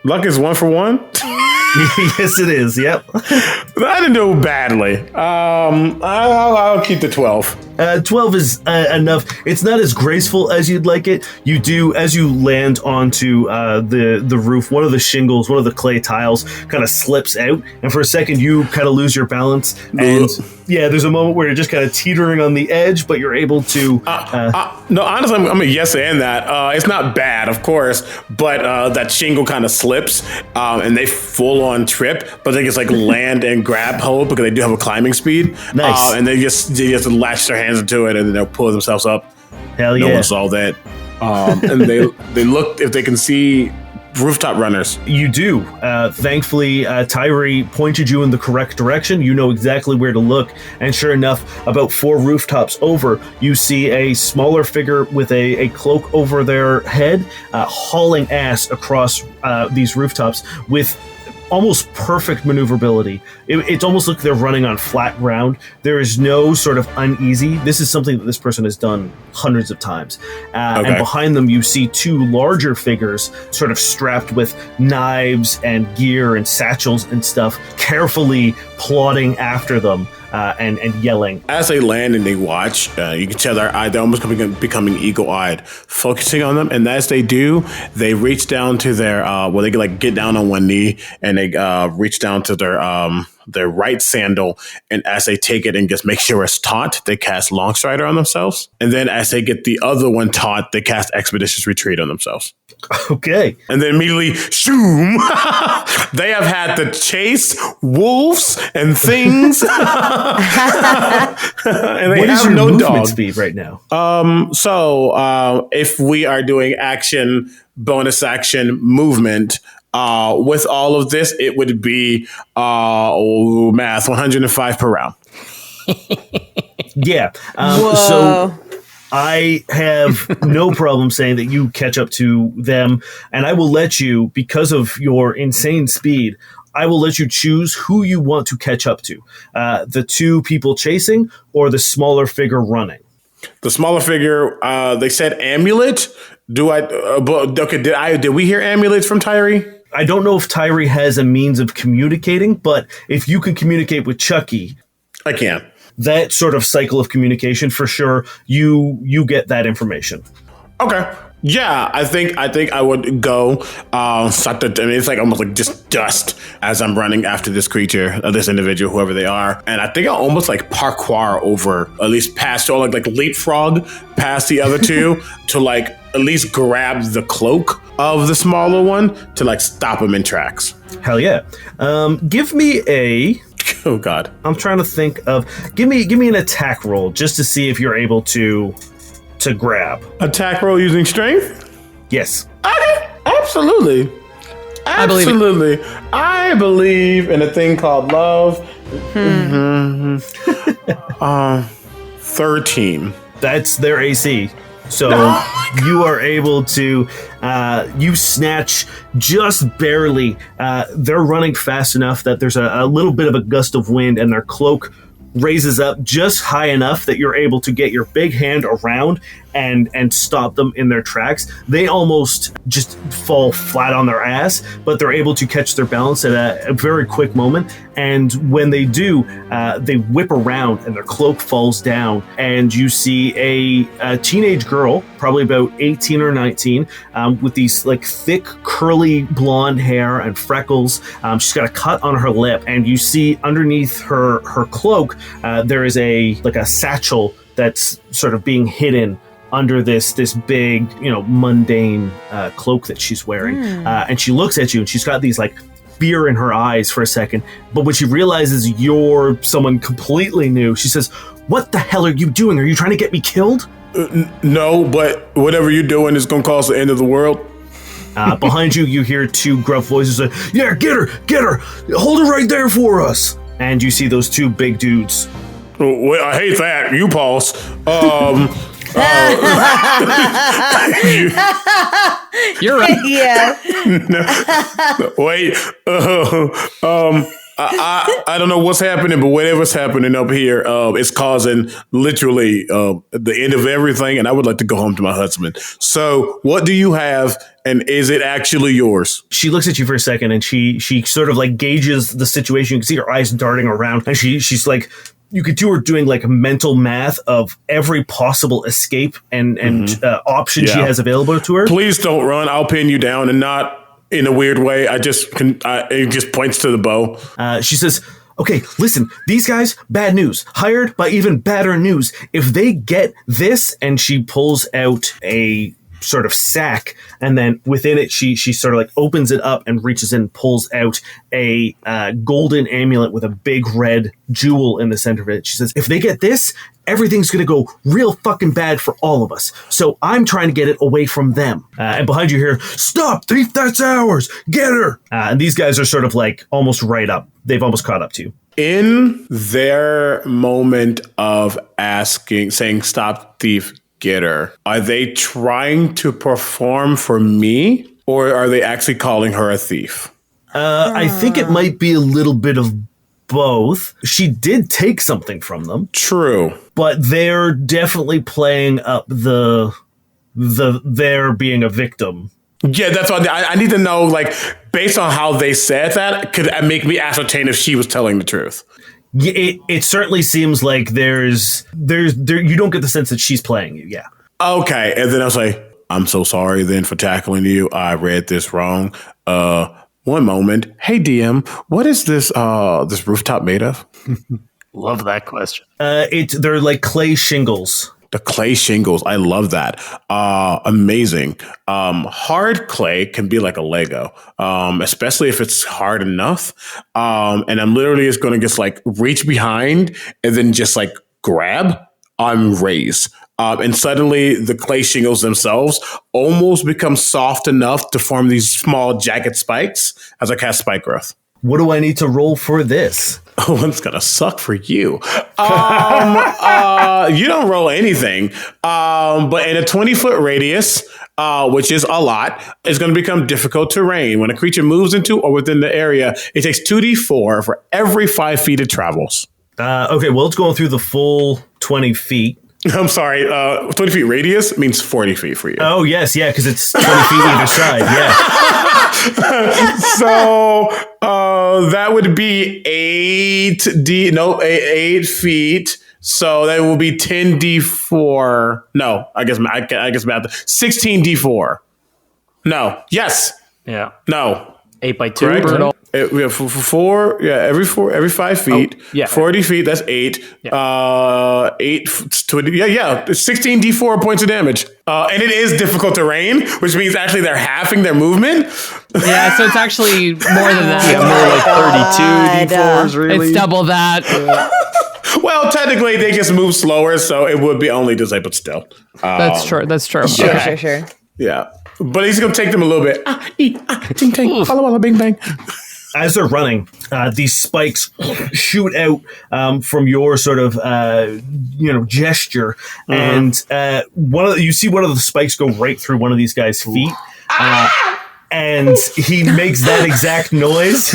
Luck is 1 for 1. Yes, it is. Yep. I didn't do badly. I'll keep the 12. 12 is enough. It's not as graceful as you'd like it. You do, as you land onto the roof, one of the shingles, one of the clay tiles kind of slips out, and for a second you kind of lose your balance. And yeah, there's a moment where you're just kind of teetering on the edge, but you're able to... No, honestly, I'm a yes and that. It's not bad, of course, but that shingle kind of slips, and they full on trip, but they just like land and grab hold because they do have a climbing speed. Nice. And they just latch their hands into it, and then they'll pull themselves up. Hell yeah. No one saw that. And they look if they can see rooftop runners. You do. Thankfully, Tyree pointed you in the correct direction. You know exactly where to look. And sure enough, about 4 rooftops over, you see a smaller figure with a cloak over their head, hauling ass across these rooftops with almost perfect maneuverability. It's almost like they're running on flat ground. There is no sort of uneasy. This is something that this person has done hundreds of times. And behind them, you see two larger figures sort of strapped with knives and gear and satchels and stuff, carefully plodding after them. And yelling. As they land and they watch, you can tell they're almost becoming eagle-eyed, focusing on them. And as they do, they reach down to their, they like get down on one knee and they reach down to their right sandal. And as they take it and just make sure it's taut, they cast Longstrider on themselves. And then as they get the other one taut, they cast Expeditious Retreat on themselves. Okay. And then immediately, shoom, they have had to chase wolves and things. And they what have is your no movement dog. speed right now? So if we are doing action, bonus action, movement, with all of this, it would be math 105 per round. Yeah. So I have no problem saying that you catch up to them, and I will let you, because of your insane speed, I will let you choose who you want to catch up to. The two people chasing or the smaller figure running. The smaller figure, they said amulet. Did we hear amulet from Tyree? I don't know if Tyree has a means of communicating, but if you can communicate with Chucky, I can. That sort of cycle of communication, for sure, you get that information. Okay. Yeah, I think I would go. It's like almost like just dust as I'm running after this creature, this individual, whoever they are, and I think I'll almost like parkour over, at least past, or like leapfrog past the other two to like at least grab the cloak of the smaller one to like stop him in tracks. Hell yeah! Give me a. Oh God! I'm trying to think of. Give me an attack roll just to see if you're able to grab. Attack roll using strength? Yes. Okay. Absolutely. I believe in a thing called love. 13. That's their AC. So you are able to, you snatch just barely. They're running fast enough that there's a little bit of a gust of wind and their cloak raises up just high enough that you're able to get your big hand around and stop them in their tracks. They almost just fall flat on their ass, but they're able to catch their balance at a very quick moment. And when they do, they whip around and their cloak falls down, and you see a teenage girl, probably about 18 or 19, with these like thick, curly blonde hair and freckles. She's got a cut on her lip, and you see underneath her cloak, there is a satchel that's sort of being hidden under this big, mundane cloak that she's wearing. And she looks at you, and she's got these like fear in her eyes for a second. But when she realizes you're someone completely new, she says, "What the hell are you doing? Are you trying to get me killed?" No, but whatever you're doing is going to cause the end of the world. Behind you, you hear two gruff voices say, "Yeah, get her, hold her right there for us." And you see those two big dudes. Well, I hate that. You pause. You're right. Yeah. No, wait. I don't know what's happening, but whatever's happening up here, it's causing literally the end of everything. And I would like to go home to my husband. So, what do you have, and is it actually yours? She looks at you for a second, and she sort of like gauges the situation. You can see her eyes darting around, and she's like. You could do her doing like mental math of every possible escape and option she has available to her. Please don't run. I'll pin you down, and not in a weird way. It just points to the bow. She says, "Okay, listen, these guys, bad news. Hired by even badder news. If they get this," and she pulls out a sort of sack, and then within it she sort of like opens it up and reaches in and pulls out a golden amulet with a big red jewel in the center of it. She says, "If they get this, everything's gonna go real fucking bad for all of us. So I'm trying to get it away from them." And behind you here, "Stop, thief, that's ours, get her." And these guys are sort of like almost right up. They've almost caught up to you. In their moment of saying stop, thief, get her, are they trying to perform for me, or are they actually calling her a thief? I think it might be a little bit of both. She did take something from them. True. But they're definitely playing up their being a victim. Yeah, that's what I need to know, like, based on how they said that, could make me ascertain if she was telling the truth. It certainly seems like there's you don't get the sense that she's playing you. Yeah. Okay, and then I was like, I'm so sorry then for tackling you. I read this wrong. One moment. Hey DM, what is this rooftop made of? Love that question. They're like clay shingles. The clay shingles. I love that. Amazing. Hard clay can be like a Lego, especially if it's hard enough. And I'm literally just going to just like reach behind and then just like grab and raise. And suddenly the clay shingles themselves almost become soft enough to form these small jagged spikes as I cast spike growth. What do I need to roll for this? Oh, it's gonna suck for you. You don't roll anything. But in a 20-foot radius, which is a lot, it's going to become difficult terrain. When a creature moves into or within the area, it takes 2d4 for every 5 feet it travels. Okay, well, it's going through the full 20 feet. I'm sorry, 20 feet radius means 40 feet for you. Oh, yes, yeah, because it's 20 feet either side, yeah. So that would be 8 feet. So that will be 10d4. No, I guess math. 16d4. No. Yes. Yeah. No. 8 by 2. Correct. We have 4. Yeah, every 5 feet. Oh, yeah. 40 feet. That's 8. Yeah. 8. 20, yeah. 16d4 points of damage. And it is difficult terrain, which means actually they're halving their movement. Yeah, so it's actually more than that. Yeah, more like 32 d4s. Really, it's double that. Well, technically, they just move slower, so it would be only disabled, but still. That's true. Sure. Yeah. But he's going to take them a little bit. Ting, ting, walla, walla, bing, bang. As they're running, these spikes shoot out from your sort of, gesture. And you see one of the spikes go right through one of these guys' feet. And he makes that exact noise.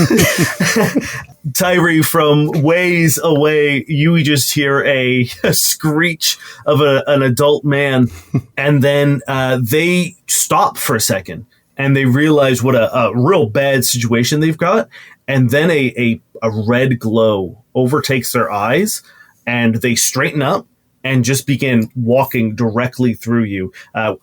Tyree, from ways away, you just hear a screech of an adult man, and then they stop for a second, and they realize what a real bad situation they've got, and then a red glow overtakes their eyes, and they straighten up and just begin walking directly through you,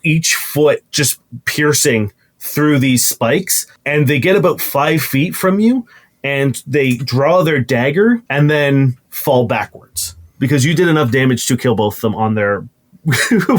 each foot just piercing through these spikes, and they get about 5 feet from you, and they draw their dagger and then fall backwards because you did enough damage to kill both of them on their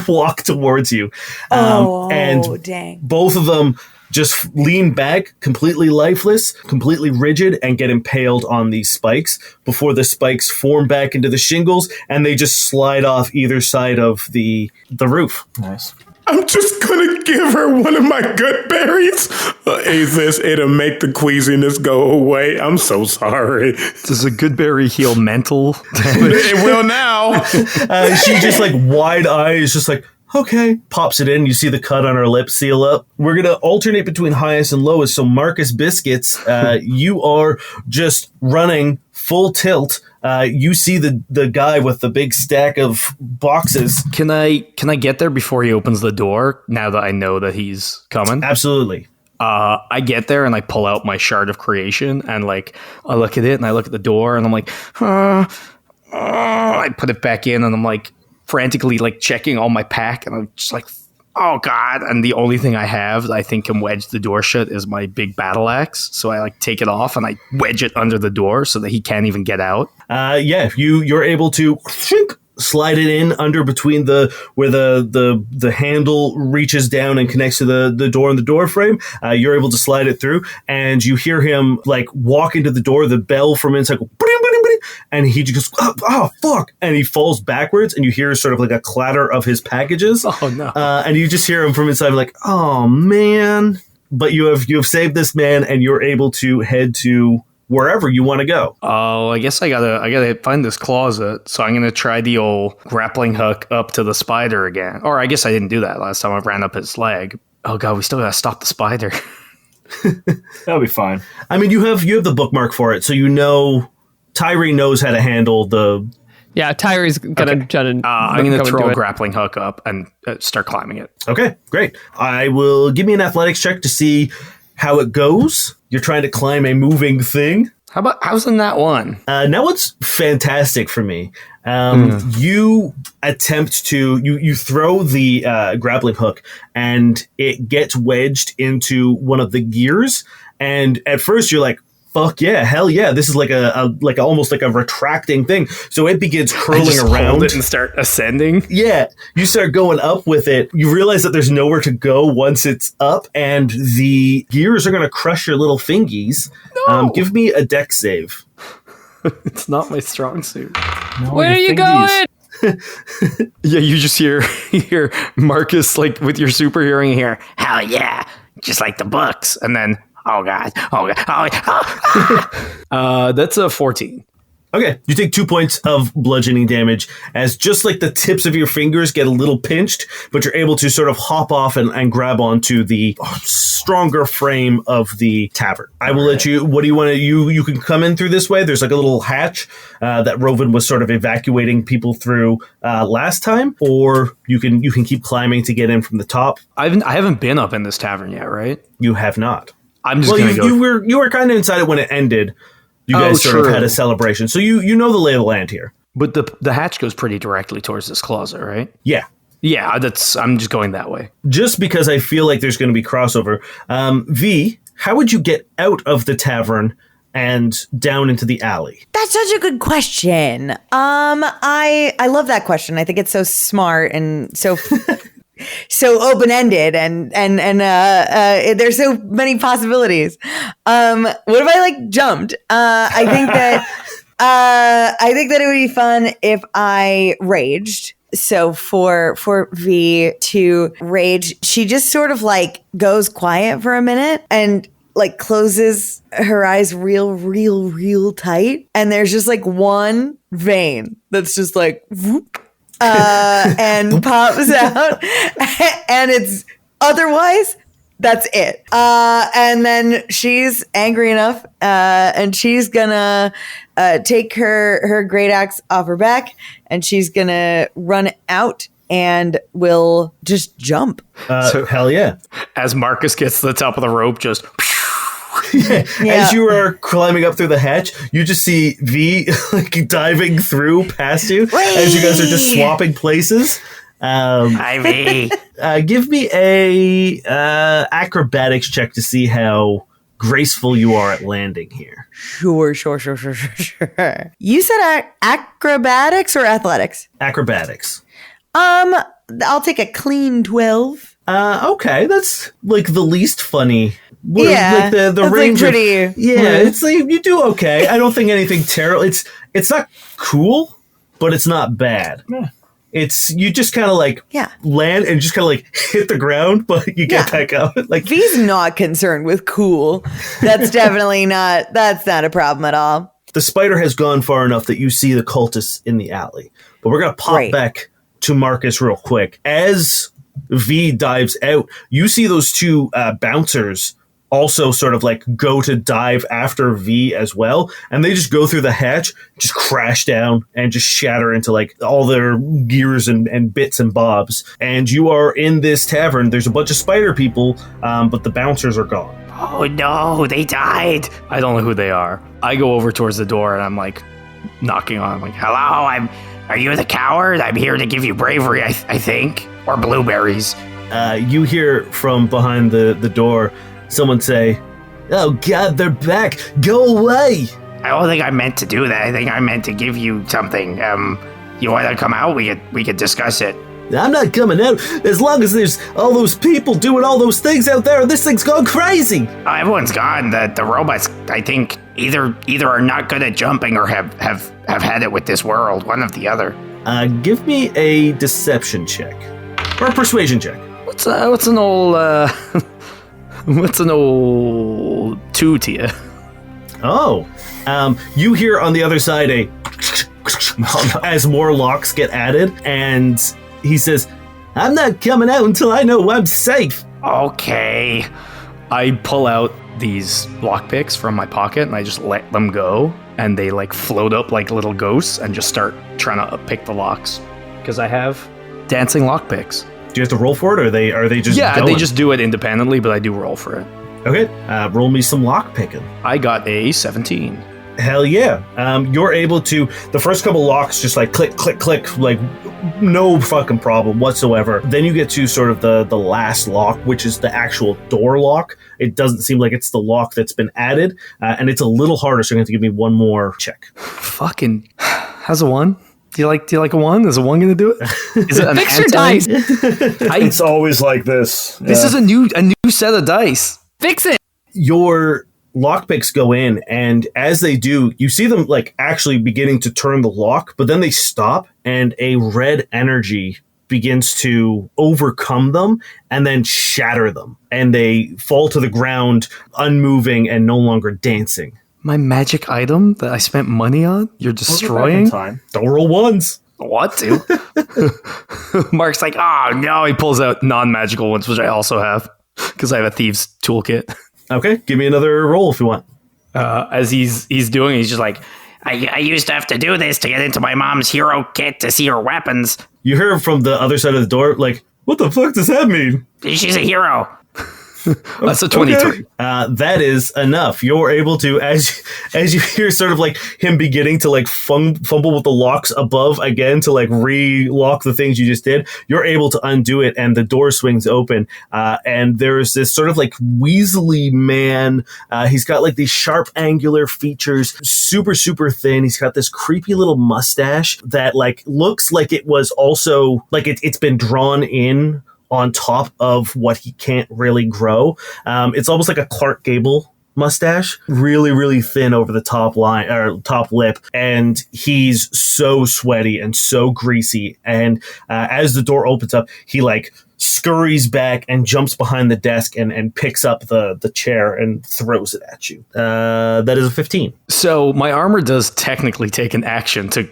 walk towards you. Dang. Both of them just lean back, completely lifeless, completely rigid, and get impaled on these spikes before the spikes form back into the shingles, and they just slide off either side of the roof. Nice. I'm just going to give her one of my good berries. It'll make the queasiness go away. I'm so sorry. Does a good berry heal mental damage? It will now. She just like wide eyes, just like, okay, pops it in. You see the cut on her lip seal up. We're going to alternate between highest and lowest. So Marcus Biscuits, you are just running full tilt. You see the guy with the big stack of boxes. Can I get there before he opens the door, now that I know that he's coming? Absolutely. I get there and I pull out my shard of creation and like I look at it and I look at the door and I'm like, I put it back in and I'm like frantically like checking all my pack and I'm just like, oh God. And the only thing I have that I think can wedge the door shut is my big battle axe. So I like take it off and I wedge it under the door so that he can't even get out. You're able to slide it in under between where the handle reaches down and connects to the door and the door frame. You're able to slide it through, and you hear him like walk into the door. The bell from inside go, and he just goes, oh fuck, and he falls backwards, and you hear sort of like a clatter of his packages. Oh no! And you just hear him from inside like, oh man. But you have saved this man, and you're able to head to wherever you want to go. Oh, I guess I gotta find this closet. So I'm gonna try the old grappling hook up to the spider again. Or I guess I didn't do that last time. I ran up his leg. Oh God, we still gotta stop the spider. That'll be fine. I mean, you have the bookmark for it, so you know Tyree knows how to handle the... Yeah, Tyree's gonna I'm gonna throw a grappling hook up and start climbing it. Okay, great. I will give me an athletics check to see how it goes. You're trying to climb a moving thing. How's in that one? Now it's fantastic for me. You attempt to you throw the grappling hook and it gets wedged into one of the gears. And at first you're like, fuck yeah, hell yeah. This is like almost like a retracting thing. So it begins curling around. Hold it and start ascending. Yeah. You start going up with it. You realize that there's nowhere to go once it's up, and the gears are going to crush your little fingies. No. Give me a dex save. It's not my strong suit. No, where are you going? Yeah, you just hear Marcus, like, with your super hearing here. Hell yeah. Just like the books. And then, oh God. That's a 14. Okay, you take 2 points of bludgeoning damage as just like the tips of your fingers get a little pinched, but you're able to sort of hop off and grab onto the stronger frame of the tavern. I will let you, what do you want to, you can come in through this way. There's like a little hatch that Rovan was sort of evacuating people through last time, or you can keep climbing to get in from the top. I haven't been up in this tavern yet, right? You have not. I'm just gonna go. You were kind of inside it when it ended. You guys sort of had a celebration. So you know the lay of the land here. But the hatch goes pretty directly towards this closet, right? Yeah. Yeah, I'm just going that way. Just because I feel like there's going to be crossover. V, how would you get out of the tavern and down into the alley? That's such a good question. I love that question. I think it's so smart and so so open-ended and there's so many possibilities. What if I like jumped? I think that it would be fun if I raged. So for V to rage, she just sort of like goes quiet for a minute and like closes her eyes real tight. And there's just like one vein that's just like whoop. And pops out, and it's otherwise that's it. And then she's angry enough, and she's gonna take her great axe off her back, and she's gonna run out and will just jump. So hell yeah! As Marcus gets to the top of the rope, just. Yeah. As you are climbing up through the hatch, you just see V like diving through past you. Whee! As you guys are just swapping places. Hi, V. Give me a acrobatics check to see how graceful you are at landing here. Sure. You said acrobatics or athletics? Acrobatics. I'll take a clean 12. Okay, that's like the least funny. Yeah, like the range like pretty. It's like you do okay. I don't think anything terrible. It's not cool, but it's not bad. Yeah. It's you just kind of like land and just kind of like hit the ground, but you get back up. Like V's not concerned with cool. That's definitely not. That's not a problem at all. The spider has gone far enough that you see the cultists in the alley, but we're gonna pop back to Marcus real quick. As V dives out, you see those two bouncers also sort of like go to dive after V as well, and they just go through the hatch, just crash down and just shatter into like all their gears and bits and bobs. And you are in this tavern. There's a bunch of spider people, but the bouncers are gone. Oh no, they died. I don't know who they are. I go over towards the door and I'm like knocking on. I'm like, hello, are you the coward? I'm here to give you bravery, I think, or blueberries. You hear from behind the door someone say, "Oh God, they're back! Go away!" I don't think I meant to do that. I think I meant to give you something. You want to come out? We could discuss it. I'm not coming out as long as there's all those people doing all those things out there. This thing's gone crazy. Everyone's gone. The robots, I think, either are not good at jumping or have had it with this world. One of the other. Give me a deception check or a persuasion check. What's an old What's an old 2 to you? Oh, you hear on the other side as more locks get added, and he says, "I'm not coming out until I know I'm safe." Okay. I pull out these lockpicks from my pocket and I just let them go, and they like float up like little ghosts and just start trying to pick the locks. Because I have dancing lockpicks. Do you have to roll for it, or are they just Yeah, going? they just do it independently, but I do roll for it. Okay, roll me some lock picking. I got a 17. Hell yeah. You're able to, the first couple locks just like click, click, click, like no fucking problem whatsoever. Then you get to sort of the last lock, which is the actual door lock. It doesn't seem like it's the lock that's been added, and it's a little harder, so you're going to have to give me one more check. Fucking, how's a 1? Do you like a 1? Is a 1 going to do it? Is it an Fix your dice. It's always like this. This is a new set of dice. Fix it. Your lockpicks go in, and as they do, you see them like actually beginning to turn the lock, but then they stop, and a red energy begins to overcome them and then shatter them, and they fall to the ground unmoving and no longer dancing. My magic item that I spent money on, you're destroying? Don't roll ones. What, dude? Mark's like, oh no, he pulls out non-magical ones, which I also have, because I have a thieves toolkit. Okay, give me another roll if you want. As he's doing, he's just like, I used to have to do this to get into my mom's hero kit to see her weapons. You hear from the other side of the door, like, what the fuck does that mean? She's a hero. That's a 23. Okay. That is enough. You're able to, as you hear sort of like him beginning to like fumble with the locks above again to like re-lock the things you just did, you're able to undo it, and the door swings open, and there's this sort of like weaselly man. He's got like these sharp angular features, super, super thin. He's got this creepy little mustache that like looks like it was also like it's been drawn in on top of what he can't really grow. It's almost like a Clark Gable mustache, really, really thin over the top line or top lip, and he's so sweaty and so greasy. And as the door opens up, he like scurries back and jumps behind the desk and picks up the chair and throws it at you. That is a 15. So my armor does technically take an action to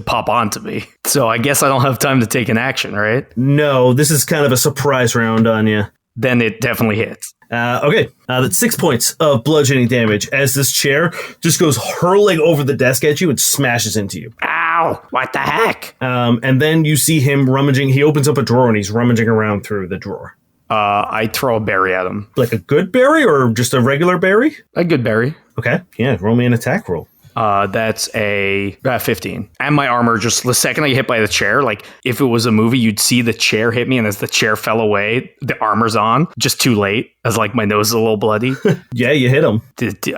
pop onto me. So I guess I don't have time to take an action, right? No, this is kind of a surprise round on you. Then it definitely hits. Okay, that's 6 points of bludgeoning damage as this chair just goes hurling over the desk at you and smashes into you. Ow! What the heck? And then you see him rummaging. He opens up a drawer and he's rummaging around through the drawer. I throw a berry at him. Like a good berry or just a regular berry? A good berry. Okay, yeah, roll me an attack roll. That's a 15. And my armor, just the second I get hit by the chair, like if it was a movie, you'd see the chair hit me, and as the chair fell away, the armor's on. Just too late, as like my nose is a little bloody. Yeah, you hit him.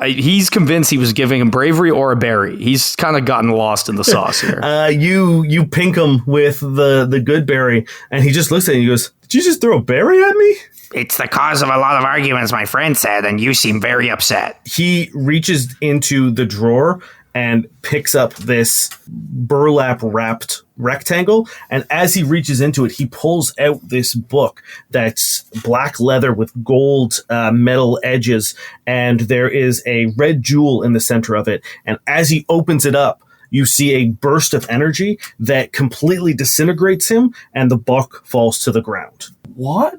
He's convinced he was giving him bravery or a berry. He's kind of gotten lost in the sauce here. You pink him with the good berry, and he just looks at you and he goes, "Did you just throw a berry at me?" It's the cause of a lot of arguments, my friend said, and you seem very upset. He reaches into the drawer and picks up this burlap wrapped rectangle, and as he reaches into it, he pulls out this book that's black leather with gold metal edges, and there is a red jewel in the center of it, and as he opens it up, you see a burst of energy that completely disintegrates him, and the book falls to the ground. What?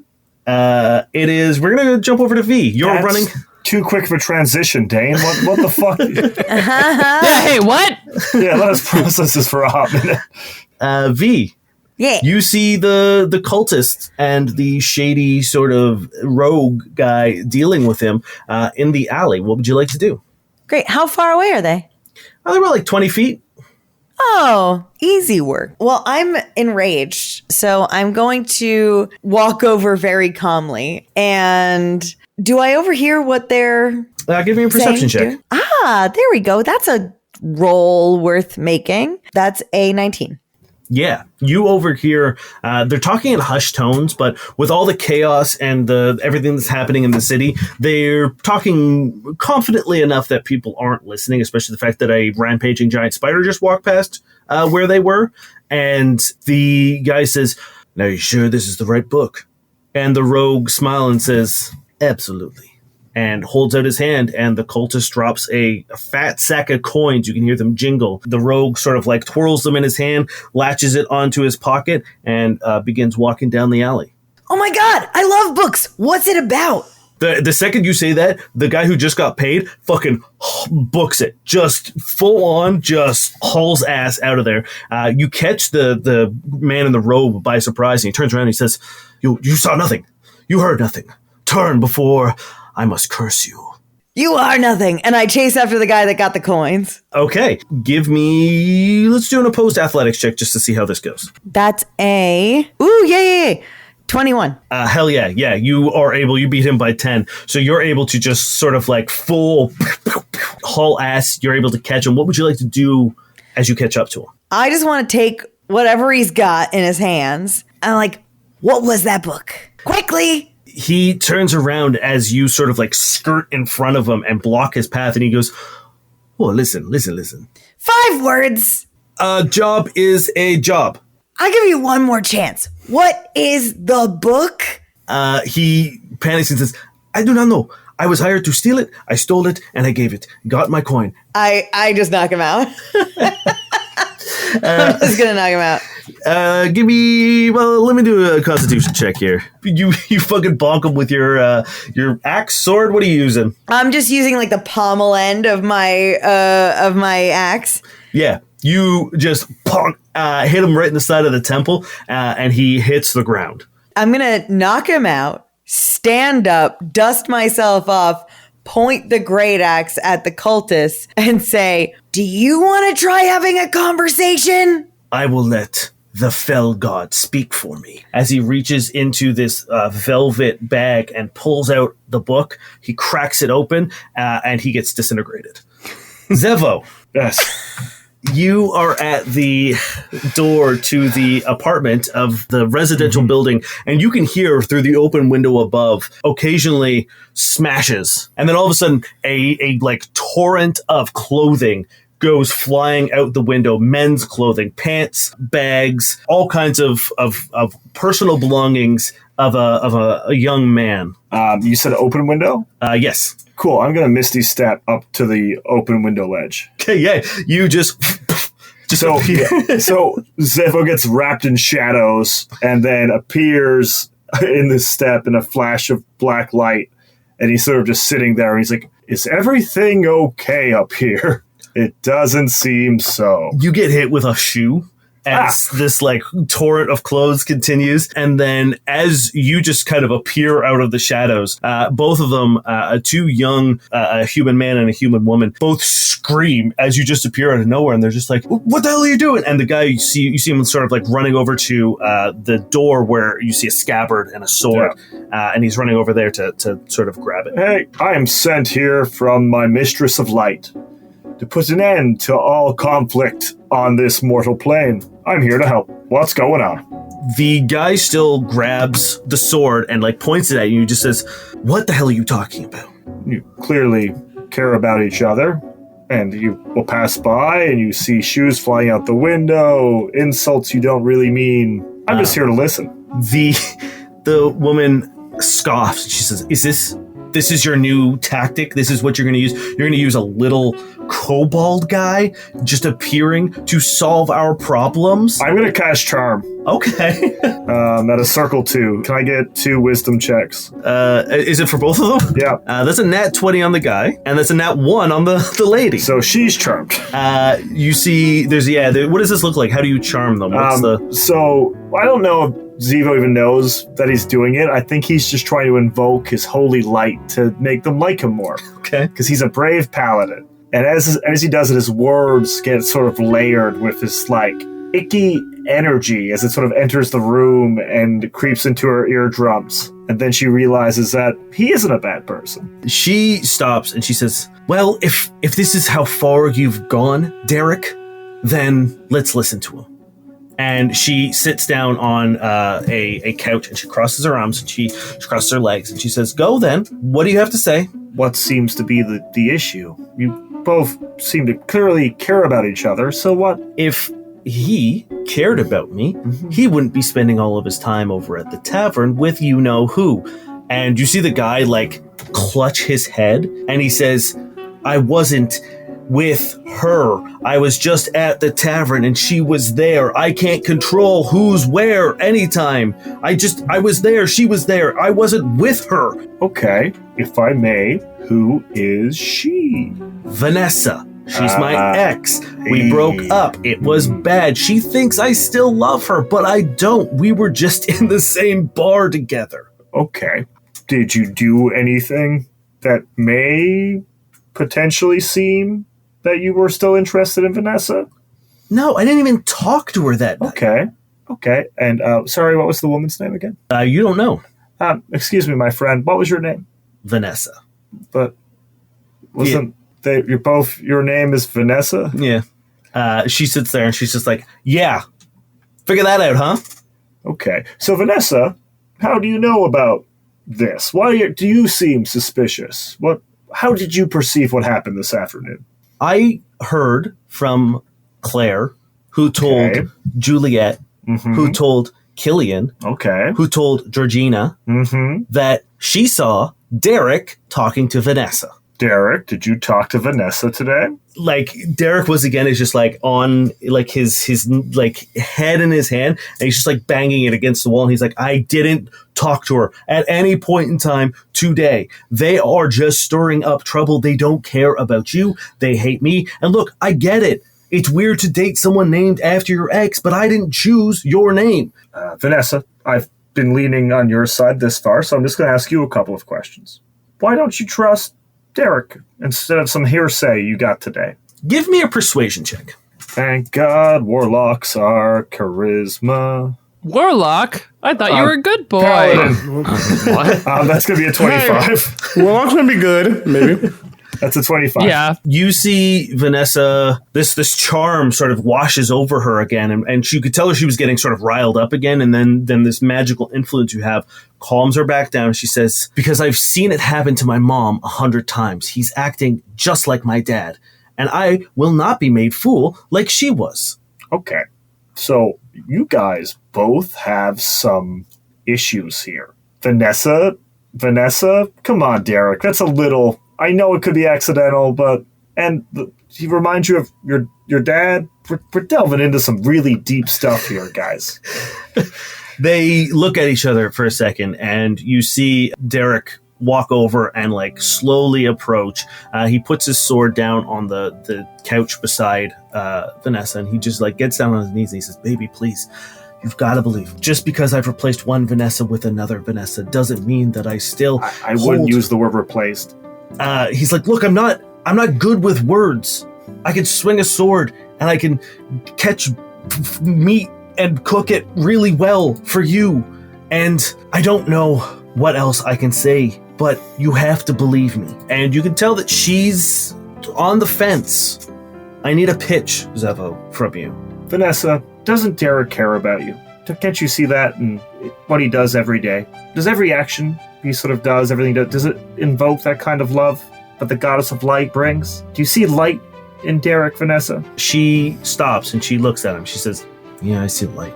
It is. We're gonna jump over to V. You're That's running. Too quick of a transition, Dane. What the fuck? Yeah, hey, what? Yeah, let us process this for a hot minute. V. Yeah. You see the cultist and the shady sort of rogue guy dealing with him in the alley. What would you like to do? Great. How far away are they? They're about like 20 feet. Oh, easy work. Well, I'm enraged, so I'm going to walk over very calmly. And do I overhear what they're Give me a perception check. There we go. That's a roll worth making. That's a 19. Yeah, you overhear, they're talking in hushed tones, but with all the chaos and everything that's happening in the city, they're talking confidently enough that people aren't listening, especially the fact that a rampaging giant spider just walked past where they were. And the guy says, "Now, you sure this is the right book?" And the rogue smiles and says, "Absolutely." And holds out his hand, and the cultist drops a fat sack of coins. You can hear them jingle. The rogue sort of like twirls them in his hand, latches it onto his pocket, and begins walking down the alley. Oh my God, I love books. What's it about? The second you say that, the guy who just got paid fucking books it. Just full on, just hauls ass out of there. You catch the man in the robe by surprise, and he turns around and he says, You saw nothing. You heard nothing. Turn before I must curse you. You are nothing. And I chase after the guy that got the coins. Okay. Let's do an opposed athletics check just to see how this goes. That's yeah. 21. Hell yeah. Yeah, you beat him by 10. So you're able to just sort of like full haul ass. You're able to catch him. What would you like to do as you catch up to him? I just want to take whatever he's got in his hands. I'm like, what was that book? Quickly. He turns around as you sort of like skirt in front of him and block his path. And he goes, oh, listen. 5 words. A job is a job. I'll give you one more chance. What is the book? He panics and says, I do not know. I was hired to steal it. I stole it and I gave it. Got my coin. I just knock him out. I'm just going to knock him out. Let me do a constitution check here. You fucking bonk him with your axe sword. What are you using? I'm just using like the pommel end of my axe. Yeah. You just hit him right in the side of the temple, and he hits the ground. I'm going to knock him out, stand up, dust myself off, point the great axe at the cultists, and say, do you want to try having a conversation? I will let the fell god speak for me. As he reaches into this velvet bag and pulls out the book, he cracks it open, and he gets disintegrated. Zevo. Yes. You are at the door to the apartment of the residential building, and you can hear through the open window above occasionally smashes. And then all of a sudden, a like torrent of clothing goes flying out the window. Men's clothing, pants, bags, all kinds of personal belongings of a young man. You said open window? Yes. Cool. I'm going to Misty Step up to the open window ledge. Okay, yeah. You just so Zevo gets wrapped in shadows and then appears in this step in a flash of black light. And he's sort of just sitting there and he's like, is everything okay up here? It doesn't seem so. You get hit with a shoe as this like torrent of clothes continues, and then as you just kind of appear out of the shadows, both of them, two young, a human man and a human woman, both scream as you just appear out of nowhere, and they're just like, "What the hell are you doing?" And the guy you see him sort of like running over to the door where you see a scabbard and a sword, and he's running over there to sort of grab it. Hey, I am sent here from my mistress of light to put an end to all conflict on this mortal plane. I'm here to help. What's going on? The guy still grabs the sword and like points it at you and just says, what the hell are you talking about? You clearly care about each other, and you will pass by and you see shoes flying out the window, insults you don't really mean. I'm just here to listen. The woman scoffs. She says, this is your new tactic? This is what you're going to use? You're going to use a little kobold guy just appearing to solve our problems? I'm going to cast Charm. Okay. At a circle 2. Can I get 2 wisdom checks? Is it for both of them? Yeah. That's a nat 20 on the guy, and that's a nat 1 on the lady. So she's charmed. You see, what does this look like? How do you charm them? So, I don't know if Zevo even knows that he's doing it. I think he's just trying to invoke his holy light to make them like him more. Okay. Because he's a brave paladin. And as he does it, his words get sort of layered with this, like, icky energy as it sort of enters the room and creeps into her eardrums. And then she realizes that he isn't a bad person. She stops and she says, well, if this is how far you've gone, Derek, then let's listen to him. And she sits down on a couch and she crosses her arms and she crosses her legs and she says, go then. What do you have to say? What seems to be the issue? You both seem to clearly care about each other, so what? If he cared about me, he wouldn't be spending all of his time over at the tavern with you-know-who. And you see the guy, like, clutch his head, and he says, I wasn't with her. I was just at the tavern and she was there. I can't control who's where anytime. I was there. She was there. I wasn't with her. Okay, if I may, who is she? Vanessa. She's my ex. We broke up. It was bad. She thinks I still love her, but I don't. We were just in the same bar together. Okay. Did you do anything that may potentially seem that you were still interested in Vanessa? No, I didn't even talk to her that night. Okay. And sorry, what was the woman's name again? You don't know. Excuse me, my friend. What was your name? Vanessa. But wasn't your name is Vanessa? Yeah. She sits there and she's just like, yeah. Figure that out, huh? Okay. So Vanessa, how do you know about this? Why do you seem suspicious? How did you perceive what happened this afternoon? I heard from Claire, who told Juliet, who told Killian, who told Georgina, that she saw Derek talking to Vanessa. Derek, did you talk to Vanessa today? Like, Derek is just like on like his like head in his hand, and he's just like banging it against the wall, and he's like, I didn't talk to her at any point in time today. They are just stirring up trouble. They don't care about you. They hate me. And look, I get it. It's weird to date someone named after your ex, but I didn't choose your name. Vanessa, I've been leaning on your side this far, so I'm just going to ask you a couple of questions. Why don't you trust Derek instead of some hearsay you got today? Give me a persuasion check. Thank God warlocks are charisma. Warlock? I thought you were a good boy. What? That's going to be a 25. Warlock's going to be good, maybe. That's a 25. Yeah. You see Vanessa, this charm sort of washes over her again, and you could tell her she was getting sort of riled up again, and then this magical influence you have calms her back down. She says, because I've seen it happen to my mom 100 times. He's acting just like my dad, and I will not be made fool like she was. Okay. So you guys both have some issues here. Vanessa, come on, Derek. That's a little... I know it could be accidental, but... And he reminds you of your dad? We're delving into some really deep stuff here, guys. They look at each other for a second, and you see Derek walk over and like slowly approach. He puts his sword down on the couch beside Vanessa, and he just like gets down on his knees and he says, baby, please, you've got to believe. Just because I've replaced one Vanessa with another Vanessa doesn't mean that I still I wouldn't use the word replaced. He's like, look, I'm not good with words. I can swing a sword and I can catch meat and cook it really well for you. And I don't know what else I can say, but you have to believe me. And you can tell that she's on the fence. I need a pitch, Zevo, from you. Vanessa, doesn't Derek care about you? Can't you see that in what he does every day? Does every action he sort of does, everything does it invoke that kind of love that the goddess of light brings? Do you see light in Derek, Vanessa? She stops and she looks at him. She says, yeah, I see light.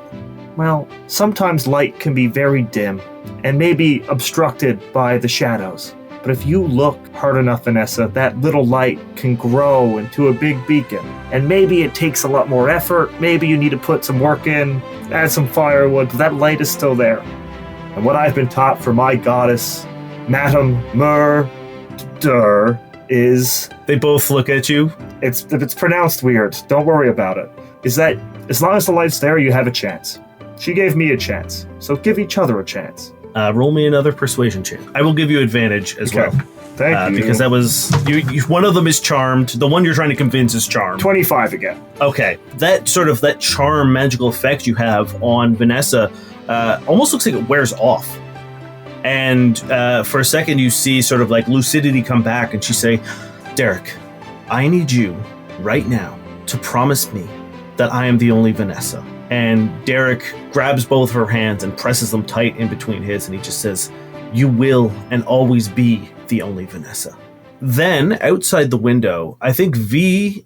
Well, sometimes light can be very dim and maybe obstructed by the shadows. But if you look hard enough, Vanessa, that little light can grow into a big beacon. And maybe it takes a lot more effort. Maybe you need to put some work in, add some firewood, but that light is still there. And what I've been taught from my goddess, Madame Murder, is... They both look at you. If it's pronounced weird, don't worry about it. Is that as long as the light's there, you have a chance. She gave me a chance, so give each other a chance. Roll me another persuasion check. I will give you advantage as well. Thank you. Because that was... one of them is charmed. The one you're trying to convince is charmed. 25 again. Okay. That charm magical effect you have on Vanessa almost looks like it wears off. And for a second you see sort of like lucidity come back, and she say, Derek, I need you right now to promise me that I am the only Vanessa. And Derek grabs both of her hands and presses them tight in between his, and he just says, you will and always be the only Vanessa. Then, outside the window, I think V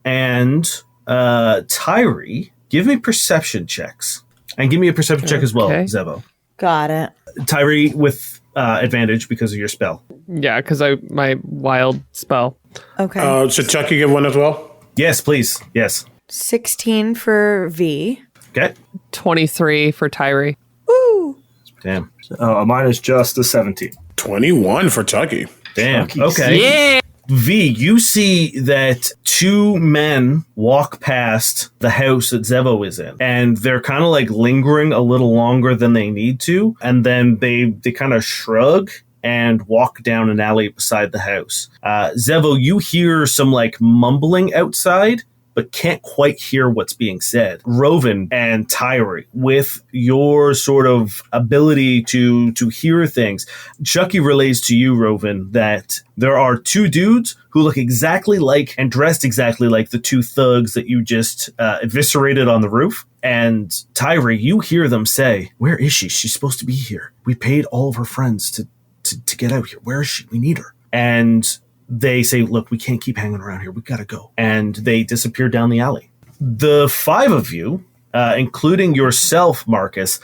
and Tyree, give me perception checks. And give me a perception check as well, Zevo. Got it. Tyree with advantage because of your spell. Yeah, because my wild spell. Okay. Should Chucky give one as well? Yes, please. Yes. 16 for V. Okay. 23 for Tyree. Woo! Damn. Mine is just a 17. 21 for Chucky. Damn. Chucky's- Okay. Yeah. V, you see that two men walk past the house that Zevo is in, and they're kind of like lingering a little longer than they need to, and then they kind of shrug and walk down an alley beside the house. Zevo, you hear some like mumbling outside, but can't quite hear what's being said. Rovan and Tyree, with your sort of ability to hear things, Chucky relays to you, Rovan, that there are two dudes who look exactly like and dressed exactly like the two thugs that you just eviscerated on the roof. And Tyree, you hear them say, "Where is she? She's supposed to be here. We paid all of her friends to get out here. Where is she? We need her." And they say, "Look, we can't keep hanging around here. We gotta go." And they disappear down the alley. The five of you, including yourself, Marcus,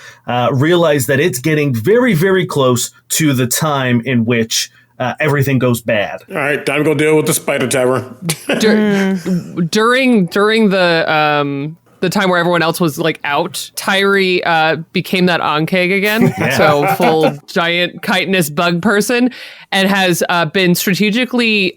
realize that it's getting very, very close to the time in which everything goes bad. All right, time to go deal with the spider tavern. During the time where everyone else was like out, Tyree became that Ankeg again. Yeah. So full giant chitinous bug person, and has been strategically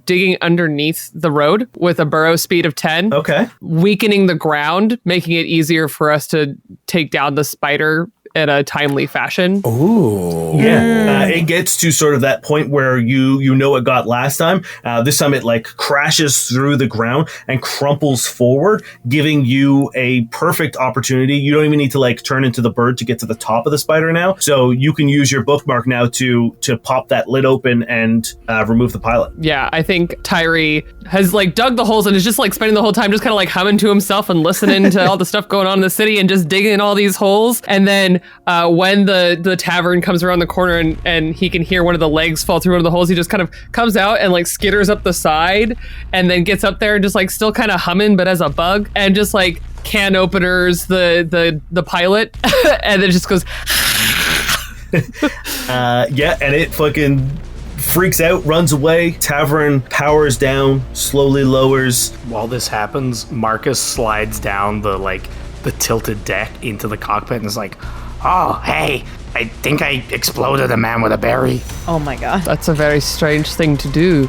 digging underneath the road with a burrow speed of 10. Okay. Weakening the ground, making it easier for us to take down the spider in a timely fashion. Ooh. Yeah. It gets to sort of that point where you know it got last time. This time it like crashes through the ground and crumples forward, giving you a perfect opportunity. You don't even need to like turn into the bird to get to the top of the spider now. So you can use your bookmark now to pop that lid open and remove the pilot. Yeah, I think Tyree has like dug the holes and is just like spending the whole time just kind of like humming to himself and listening to all the stuff going on in the city and just digging in all these holes. And then when the tavern comes around the corner and he can hear one of the legs fall through one of the holes, he just kind of comes out and like skitters up the side and then gets up there and just like still kind of humming, but as a bug, and just like can openers the pilot and then just goes yeah, and it fucking freaks out, runs away. Tavern powers down, slowly lowers. While this happens, Marcus slides down the tilted deck into the cockpit and is like, "Oh, hey, I think I exploded a man with a berry." Oh my god. That's a very strange thing to do.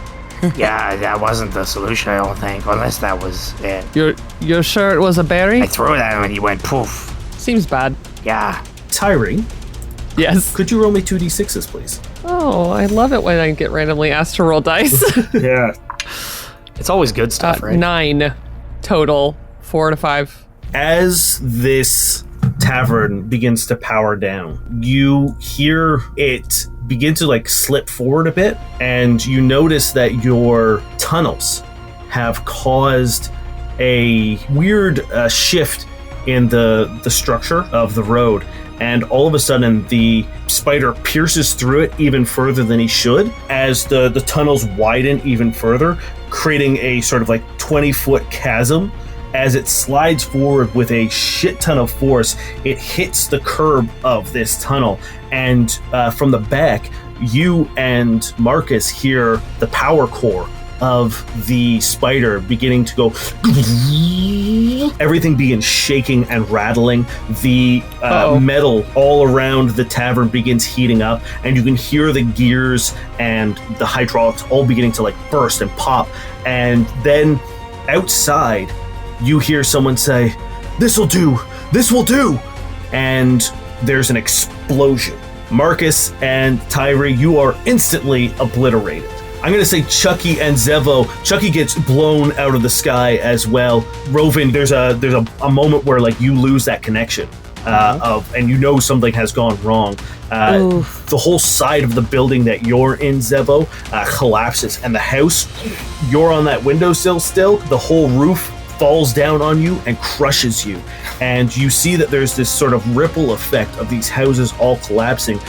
Yeah, that wasn't the solution, I don't think, unless that was it. You're sure it was a berry? I threw it at him and he went poof. Seems bad. Yeah. Tyree, Yes. could you roll me 2d6s, please? Oh, I love it when I get randomly asked to roll dice. Yeah. It's always good stuff, right? 9 total, 4 to 5. As this tavern begins to power down, you hear it begin to like slip forward a bit, and you notice that your tunnels have caused a weird shift in the structure of the road, and all of a sudden the spider pierces through it even further than he should as the tunnels widen even further, creating a sort of like 20-foot chasm. As it slides forward with a shit ton of force, it hits the curb of this tunnel, and from the back, you and Marcus hear the power core of the spider beginning to go. Everything begins shaking and rattling. The metal all around the tavern begins heating up, and you can hear the gears and the hydraulics all beginning to like burst and pop. And then outside, you hear someone say, "This'll do! This will do!" And there's an explosion. Marcus and Tyree, you are instantly obliterated. I'm going to say Chucky and Zevo. Chucky gets blown out of the sky as well. Rovan, there's a moment where like you lose that connection and you know something has gone wrong. The whole side of the building that you're in, Zevo, collapses, and the house, you're on that windowsill still. The whole roof falls down on you and crushes you, and you see that there's this sort of ripple effect of these houses all collapsing.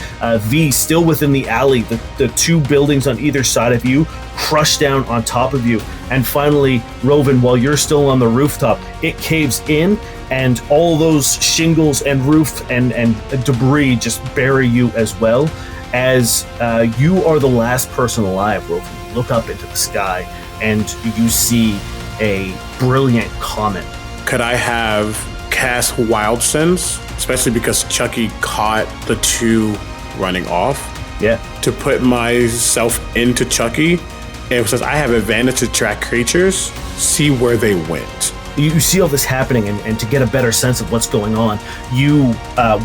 V, still within the alley, the two buildings on either side of you crush down on top of you, and finally, Rovan, while you're still on the rooftop, it caves in and all those shingles and roof and debris just bury you as well, as you are the last person alive, Wolf. You look up into the sky and you see a brilliant comet. Could I have cast Wild Sense, especially because Chucky caught the two running off? Yeah. To put myself into Chucky, and it says I have advantage to track creatures, see where they went. You see all this happening, and to get a better sense of what's going on, you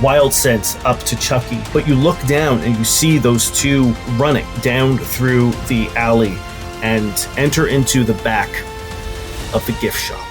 wild sense up to Chucky, but you look down and you see those two running down through the alley and enter into the back of the gift shop.